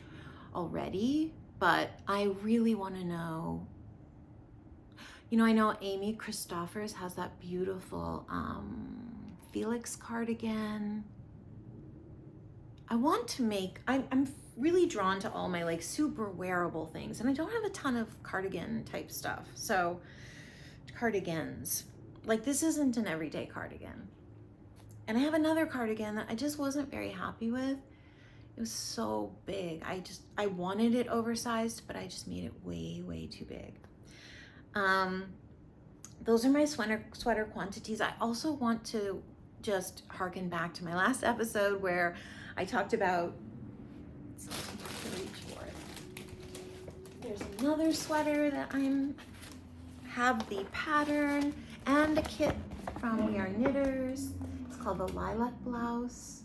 already, but I really want to know, you know, I know Amy Christophers has that beautiful Felix cardigan. I want to make, I'm really drawn to all my like super wearable things, and I don't have a ton of cardigan type stuff. So cardigans, like this isn't an everyday cardigan. And I have another cardigan that I just wasn't very happy with. It was so big. I wanted it oversized, but I just made it way too big. Those are my sweater quantities. I also want to just harken back to my last episode where I talked about, reach for it. There's another sweater that have the pattern and a kit from We Are Knitters. It's called the Lilac Blouse,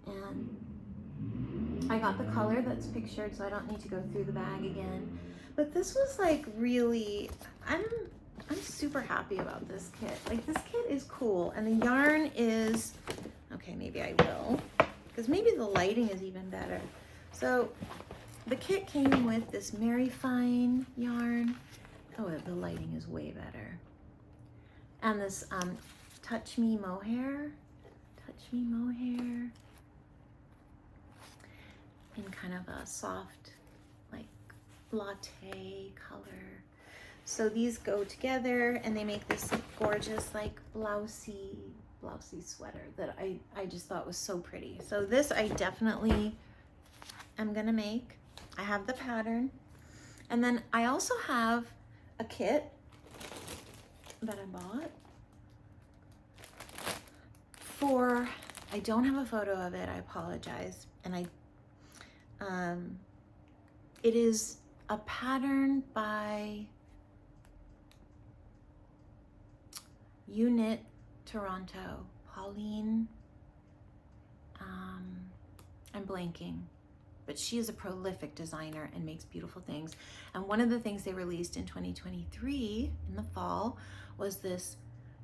and I got the color that's pictured, so I don't need to go through the bag again. But this was like really, I'm super happy about this kit. Like this kit is cool, and the yarn is, okay, maybe I will, because maybe the lighting is even better. So the kit came with this Mary Fine yarn. Oh, the lighting is way better. And this Touch Me Mohair in kind of a soft, like latte color. So these go together and they make this gorgeous, like blousey sweater that I just thought was so pretty. So this I definitely am gonna make. I have the pattern. And then I also have a kit that I bought for, I don't have a photo of it, I apologize. And it is a pattern by EweKnit Toronto, Pauline, I'm blanking, but she is a prolific designer and makes beautiful things. And one of the things they released in 2023 in the fall was this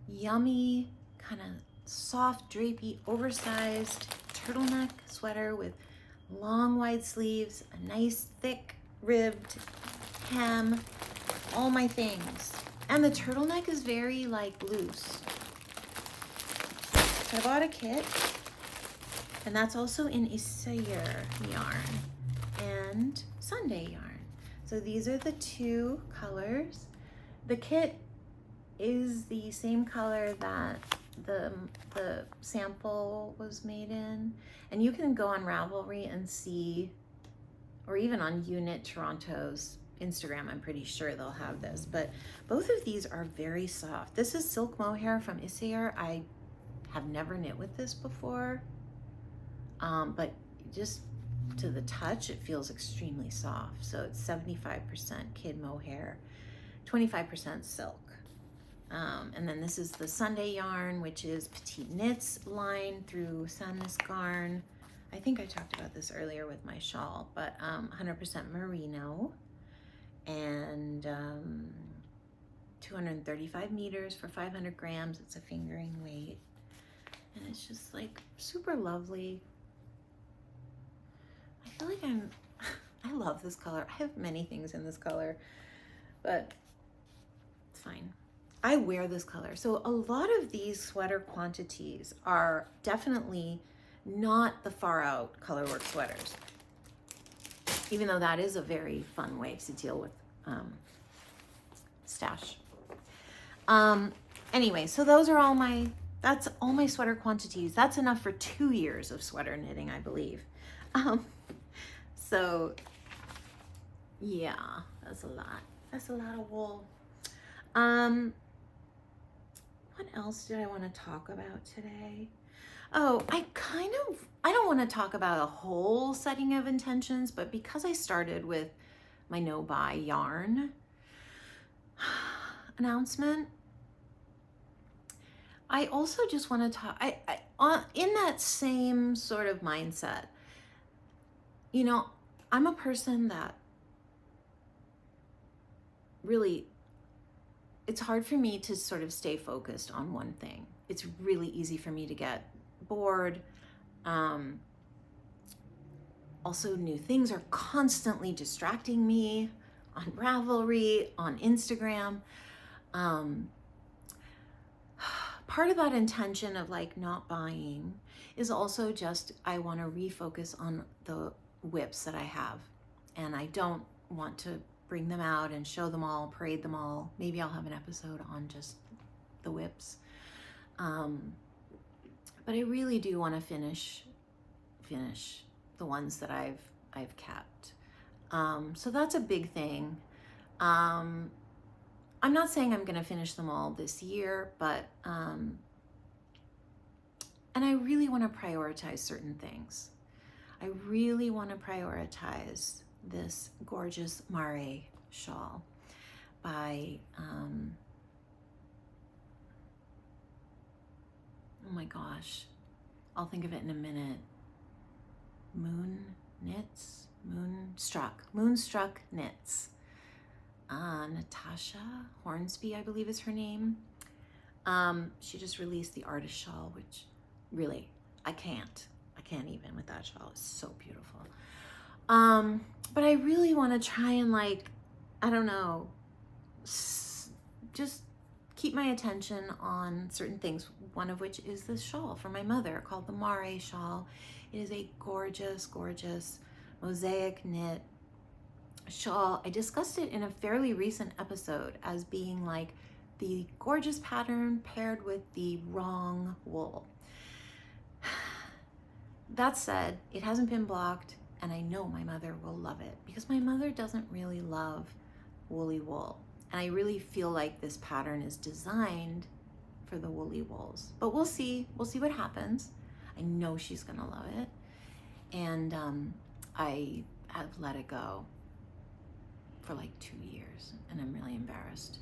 yummy kind of soft, drapey, oversized turtleneck sweater with long wide sleeves, a nice thick ribbed hem, all my things. And the turtleneck is very like loose. So I bought a kit, and that's also in Isayer yarn and Sunday yarn. So these are the two colors. The kit is the same color that the sample was made in. And you can go on Ravelry and see, or even on EweKnit Toronto's Instagram, I'm pretty sure they'll have this, but both of these are very soft. This is silk mohair from Isayer. I have never knit with this before, but just to the touch, it feels extremely soft. So it's 75% kid mohair, 25% silk. And then this is the Sunday yarn, which is Petite Knits line through Sandnes Garn. I think I talked about this earlier with my shawl, but 100% merino, and 235 meters for 500 grams. It's a fingering weight, and it's just like super lovely. I feel like I love this color. I have many things in this color, but it's fine. I wear this color. So a lot of these sweater quantities are definitely not the far out colorwork sweaters, even though that is a very fun way to deal with stash. Anyway, so those are all that's all my sweater quantities. That's enough for 2 years of sweater knitting, I believe. So yeah, that's a lot. That's a lot of wool. What else did I want to talk about today? Oh, I don't want to talk about a whole setting of intentions, but because I started with my no buy yarn announcement, I also just want to talk, in that same sort of mindset, you know, I'm a person that really, it's hard for me to sort of stay focused on one thing. It's really easy for me to get bored. Also, new things are constantly distracting me on Ravelry, on Instagram. Part of that intention of like not buying is also just, I want to refocus on the whips that I have. And I don't want to bring them out and show them all, parade them all. Maybe I'll have an episode on just the whips. But I really do want to finish the ones that I've kept. So that's a big thing. I'm not saying I'm going to finish them all this year, but and I really want to prioritize certain things. I really want to prioritize this gorgeous Mare shawl by oh my gosh, I'll think of it in a minute. Moonstruck Knits. Natasha Hornsby, I believe is her name. She just released the artist shawl, which really, I can't even with that shawl. It's so beautiful. But I really want to try and like, I don't know, just keep my attention on certain things. One of which is this shawl for my mother called the Mare shawl. It is a gorgeous, gorgeous mosaic knit shawl. I discussed it in a fairly recent episode as being like the gorgeous pattern paired with the wrong wool. That said, it hasn't been blocked, and I know my mother will love it because my mother doesn't really love woolly wool. And I really feel like this pattern is designed for the woolly wools. But we'll see what happens. I know she's gonna love it. And I have let it go for like 2 years, and I'm really embarrassed.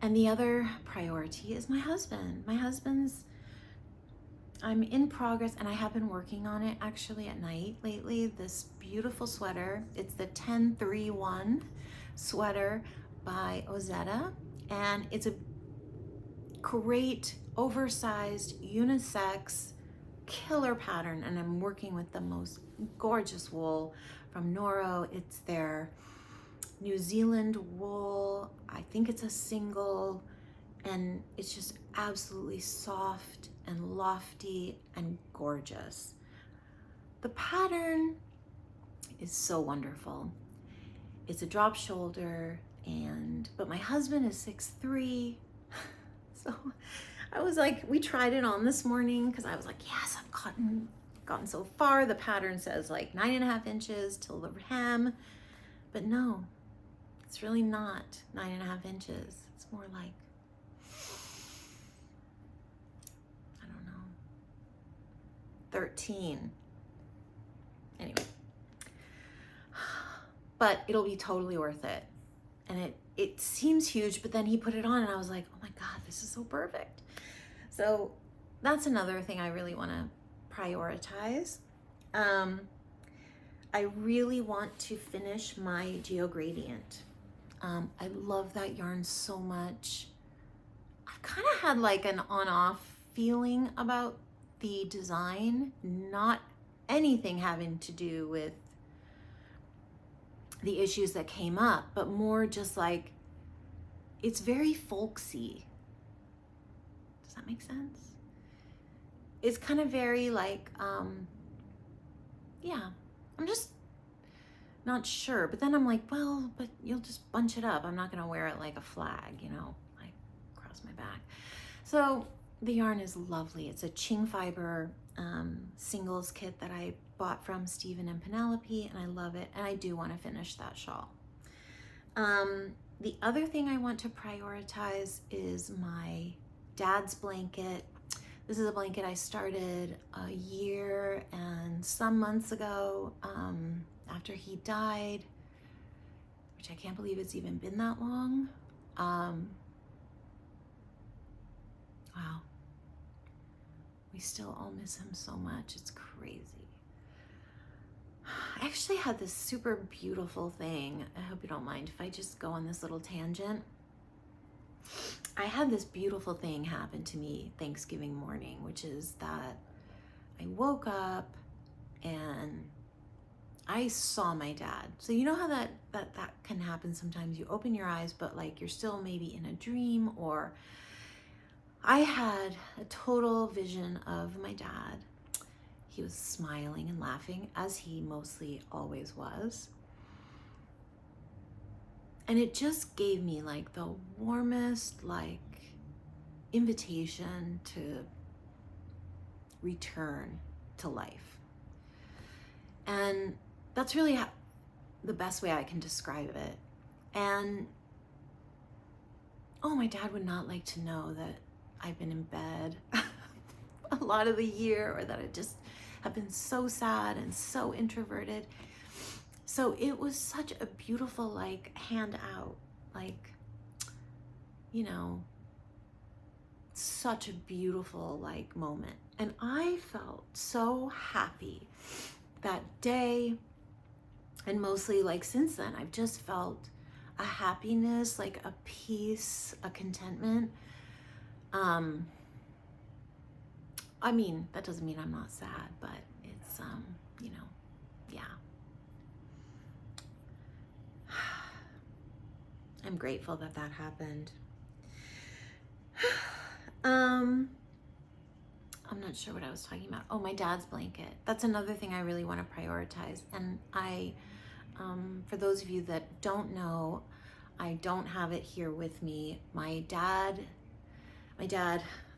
And the other priority is my husband. I'm in progress, and I have been working on it actually at night lately. This beautiful sweater. It's the 1031 sweater by Ozetta, and it's a great oversized unisex killer pattern, and I'm working with the most gorgeous wool from Noro. It's their New Zealand wool. I think it's a single, and it's just absolutely soft and lofty and gorgeous. The pattern is so wonderful. It's a drop shoulder, but my husband is 6'3", so I was like, we tried it on this morning because I was like, yes, I've gotten so far. The pattern says like 9.5 inches till the hem, but no, it's really not 9.5 inches. It's more like, I don't know, 13. Anyway, but it'll be totally worth it. And it seems huge, but then he put it on and I was like, oh my God, this is so perfect. So that's another thing I really want to prioritize. I really want to finish my Geo Gradient. I love that yarn so much. I've kind of had like an on-off feeling about the design, not anything having to do with the issues that came up, but more just like, it's very folksy. Does that make sense? It's kind of very like, yeah, I'm just not sure. But then I'm like, well, but you'll just bunch it up. I'm not gonna wear it like a flag, you know, like across my back. So the yarn is lovely. It's a Ching fiber singles kit that I bought from Stephen and Penelope, and I love it. And I do want to finish that shawl. The other thing I want to prioritize is my dad's blanket. This is a blanket I started a year and some months ago after he died, which I can't believe it's even been that long. Wow. We still all miss him so much. It's crazy. I actually had this super beautiful thing. I hope you don't mind if I just go on this little tangent. I had this beautiful thing happen to me Thanksgiving morning, which is that I woke up and I saw my dad. So you know how that can happen sometimes. You open your eyes, but like you're still maybe in a dream, or I had a total vision of my dad. He was smiling and laughing, as he mostly always was. And it just gave me like the warmest like invitation to return to life. And that's really the best way I can describe it. And oh, my dad would not like to know that I've been in bed a lot of the year, or that I just have been so sad and so introverted. So it was such a beautiful like handout, like, you know, such a beautiful like moment. And I felt so happy that day, and mostly like since then, I've just felt a happiness, like a peace, a contentment. I mean, that doesn't mean I'm not sad, but it's, you know, yeah. I'm grateful that that happened. I'm not sure what I was talking about. Oh, my dad's blanket. That's another thing I really want to prioritize. And for those of you that don't know, I don't have it here with me. My dad,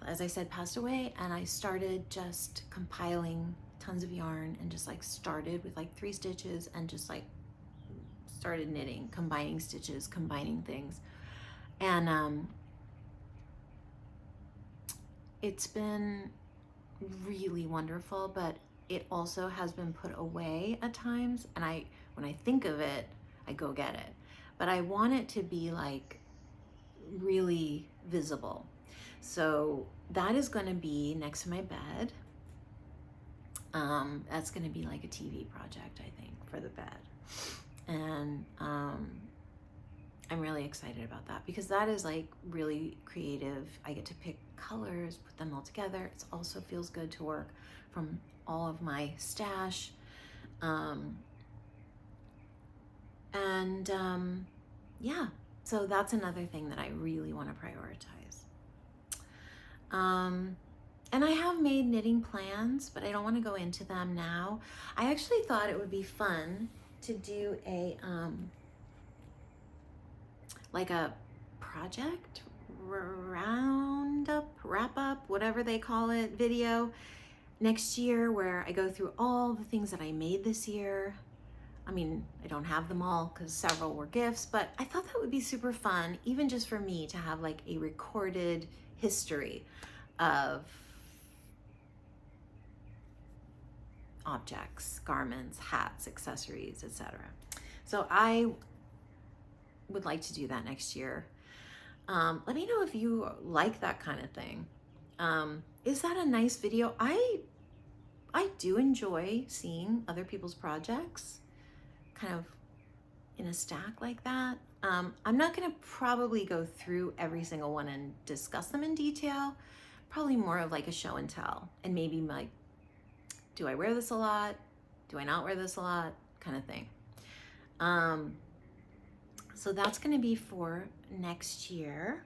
as I said, passed away, and I started just compiling tons of yarn and just like started with like 3 stitches and just like started knitting, combining stitches, combining things. And it's been really wonderful, but it also has been put away at times, and when I think of it, I go get it. But I want it to be like really visible. So that is going to be next to my bed. That's going to be like a TV project, I think, for the bed. And I'm really excited about that because that is like really creative. I get to pick colors, put them all together. It also feels good to work from all of my stash. Yeah, so that's another thing that I really want to prioritize. And I have made knitting plans, but I don't want to go into them now. I actually thought it would be fun to do a like a project roundup, wrap up, whatever they call it, video next year where I go through all the things that I made this year. I mean, I don't have them all because several were gifts, but I thought that would be super fun, even just for me to have like a recorded history of objects, garments, hats, accessories, etc. So I would like to do that next year. Let me know if you like that kind of thing. Is that a nice video? I do enjoy seeing other people's projects kind of in a stack like that. I'm not going to probably go through every single one and discuss them in detail. Probably more of like a show and tell, and maybe like, do I wear this a lot? Do I not wear this a lot? Kind of thing. So that's going to be for next year.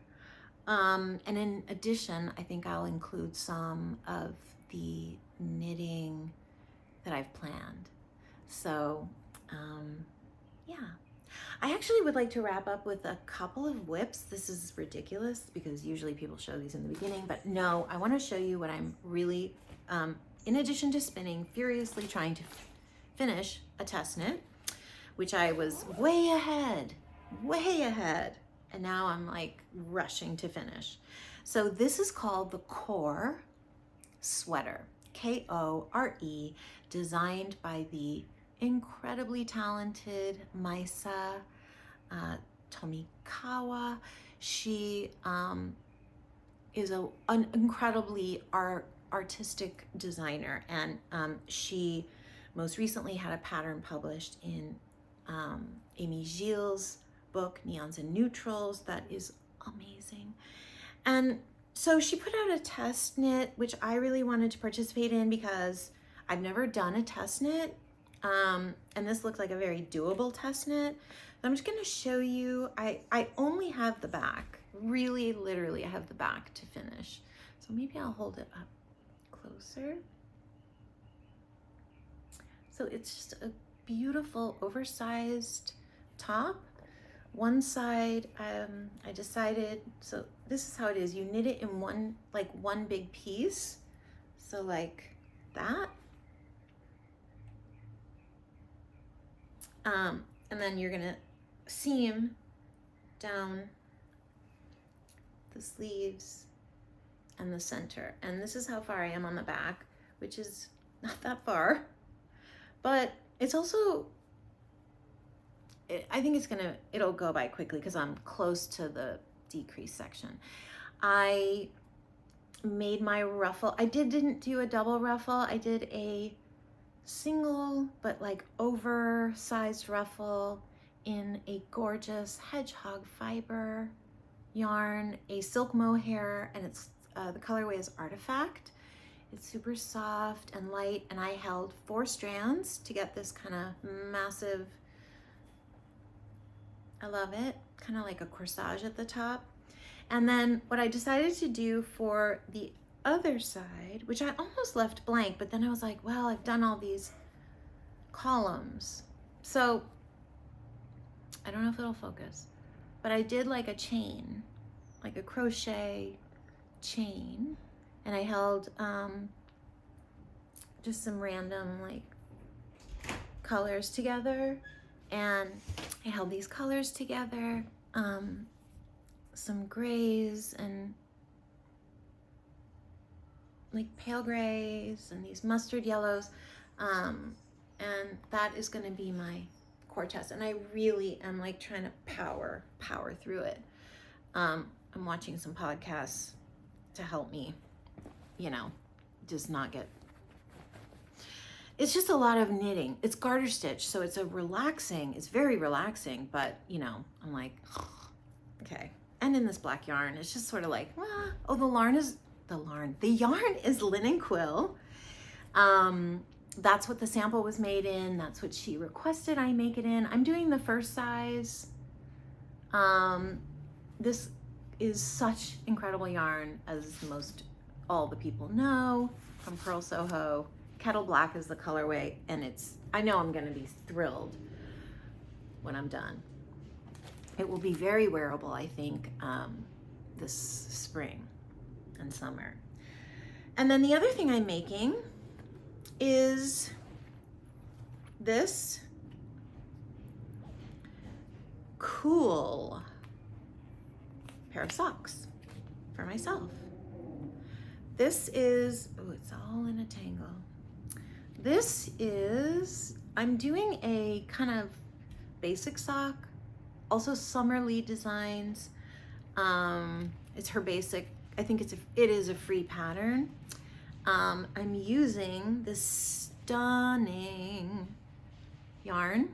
And in addition, I think I'll include some of the knitting that I've planned. So, yeah. I actually would like to wrap up with a couple of whips. This is ridiculous because usually people show these in the beginning, but no, I want to show you what I'm really, in addition to spinning, furiously trying to finish a test knit, which I was way ahead. And now I'm like rushing to finish. So this is called the Core Sweater, Kore, designed by the incredibly talented Maisa Tomikawa. She is an incredibly artistic designer, and she most recently had a pattern published in Amy Gilles' book Neons and Neutrals that is amazing. And so she put out a test knit, which I really wanted to participate in because I've never done a test knit, and this looked like a very doable test knit. So I'm just going to show you. I only have the back, really literally I have the back to finish, so maybe I'll hold it up closer. So it's just a beautiful oversized top. One side, I decided, so this is how it is. You knit it in one big piece. So like that. And then you're gonna seam down the sleeves and the center. And this is how far I am on the back, which is not that far, but it's also, I think it'll go by quickly because I'm close to the decrease section. I made my ruffle. I didn't do a double ruffle. I did a single but like oversized ruffle in a gorgeous hedgehog fiber yarn, a silk mohair, and it's the colorway is Artifact. It's super soft and light, and I held 4 strands to get this kind of massive, I love it, kind of like a corsage at the top. And then what I decided to do for the other side, which I almost left blank, but then I was like, well, I've done all these columns. So I don't know if it'll focus, but I did like a chain, like a crochet chain, and I held just some random like colors together, and I held these colors together, some grays and like pale grays and these mustard yellows, and that is going to be my core test. And I really am like trying to power through it. I'm watching some podcasts to help me, you know, just not get, it's just a lot of knitting. It's garter stitch, so it's very relaxing, but you know, I'm like, okay. And in this black yarn, it's just sort of like, oh, the yarn is linen quill. That's what the sample was made in. That's what she requested I make it in. I'm doing the first size. This is such incredible yarn, as all the people know, from Pearl Soho. Kettle Black is the colorway, and I know I'm gonna be thrilled when I'm done. It will be very wearable, I think, this spring and summer. And then the other thing I'm making is this cool pair of socks for myself. This is, oh, it's all in a tangle. This is, I'm doing a kind of basic sock, also Summerlee Designs. It's her basic, I think it is a free pattern. I'm using this stunning yarn.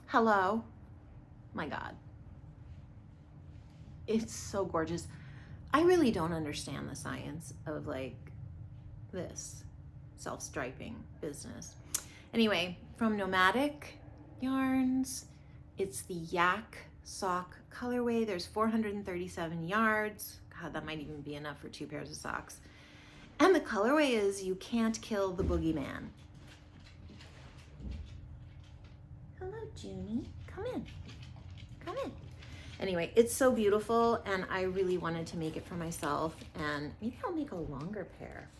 Hello, my God. It's so gorgeous. I really don't understand the science of like this self-striping business. Anyway, from Nomadic yarns, it's the Yak sock colorway. There's 437 yards. God, that might even be enough for 2 pairs of socks. And the colorway is You Can't Kill the Boogeyman. Hello, Junie. Come in. Come in. Anyway, it's so beautiful, and I really wanted to make it for myself, and maybe I'll make a longer pair,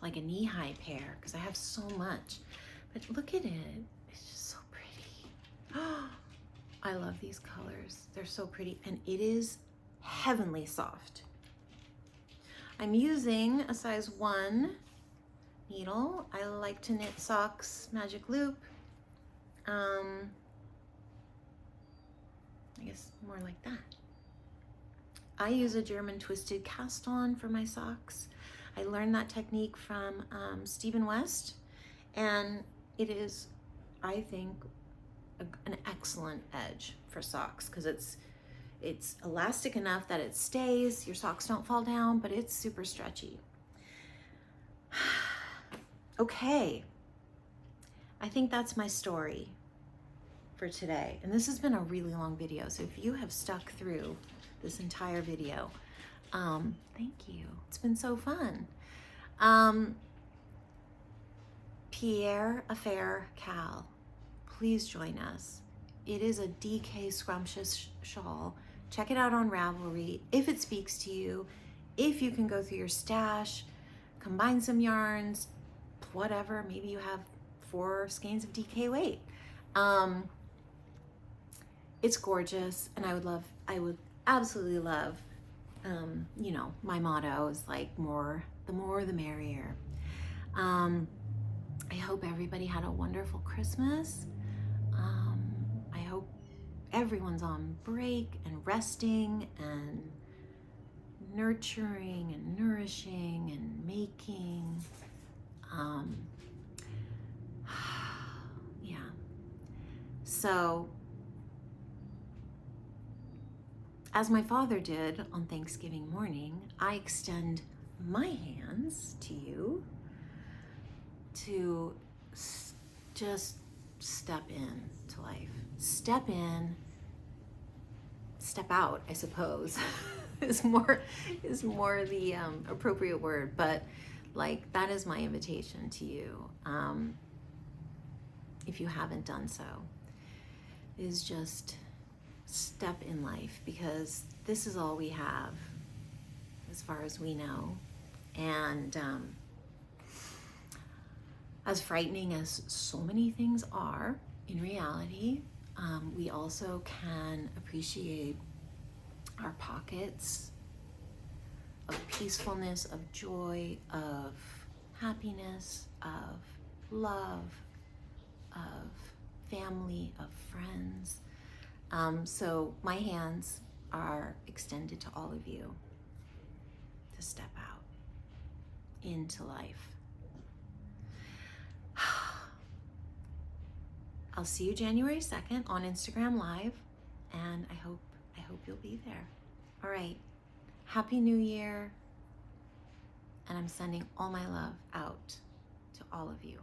like a knee-high pair, because I have so much. But look at it. It's just so pretty. I love these colors. They're so pretty, and it is heavenly soft. I'm using a size 1 needle. I like to knit socks magic loop. I guess more like that. I use a German twisted cast on for my socks. I learned that technique from Stephen West, and it is, I think, an excellent edge for socks, because it's elastic enough that it stays, your socks don't fall down, but it's super stretchy. Okay, I think that's my story for today. And this has been a really long video, so if you have stuck through this entire video, thank you. It's been so fun. Pierre Affair MKAL, please join us. It is a DK scrumptious shawl. Check it out on Ravelry if it speaks to you. If you can go through your stash, combine some yarns, whatever, maybe you have 4 skeins of DK weight. It's gorgeous, and I would absolutely love, you know, my motto is like the more the merrier. I hope everybody had a wonderful Christmas. I hope everyone's on break and resting and nurturing and nourishing and making. Yeah. So, as my father did on Thanksgiving morning, I extend my hands to you to just step in to life. Step in, step out, I suppose, is more the appropriate word, but like that is my invitation to you. If you haven't done so, is just step in life, because this is all we have as far as we know. And as frightening as so many things are, in reality, we also can appreciate our pockets of peacefulness, of joy, of happiness, of love, of family, of friends. So my hands are extended to all of you to step out into life. I'll see you January 2nd on Instagram Live, and I hope you'll be there. All right. Happy New Year. And I'm sending all my love out to all of you.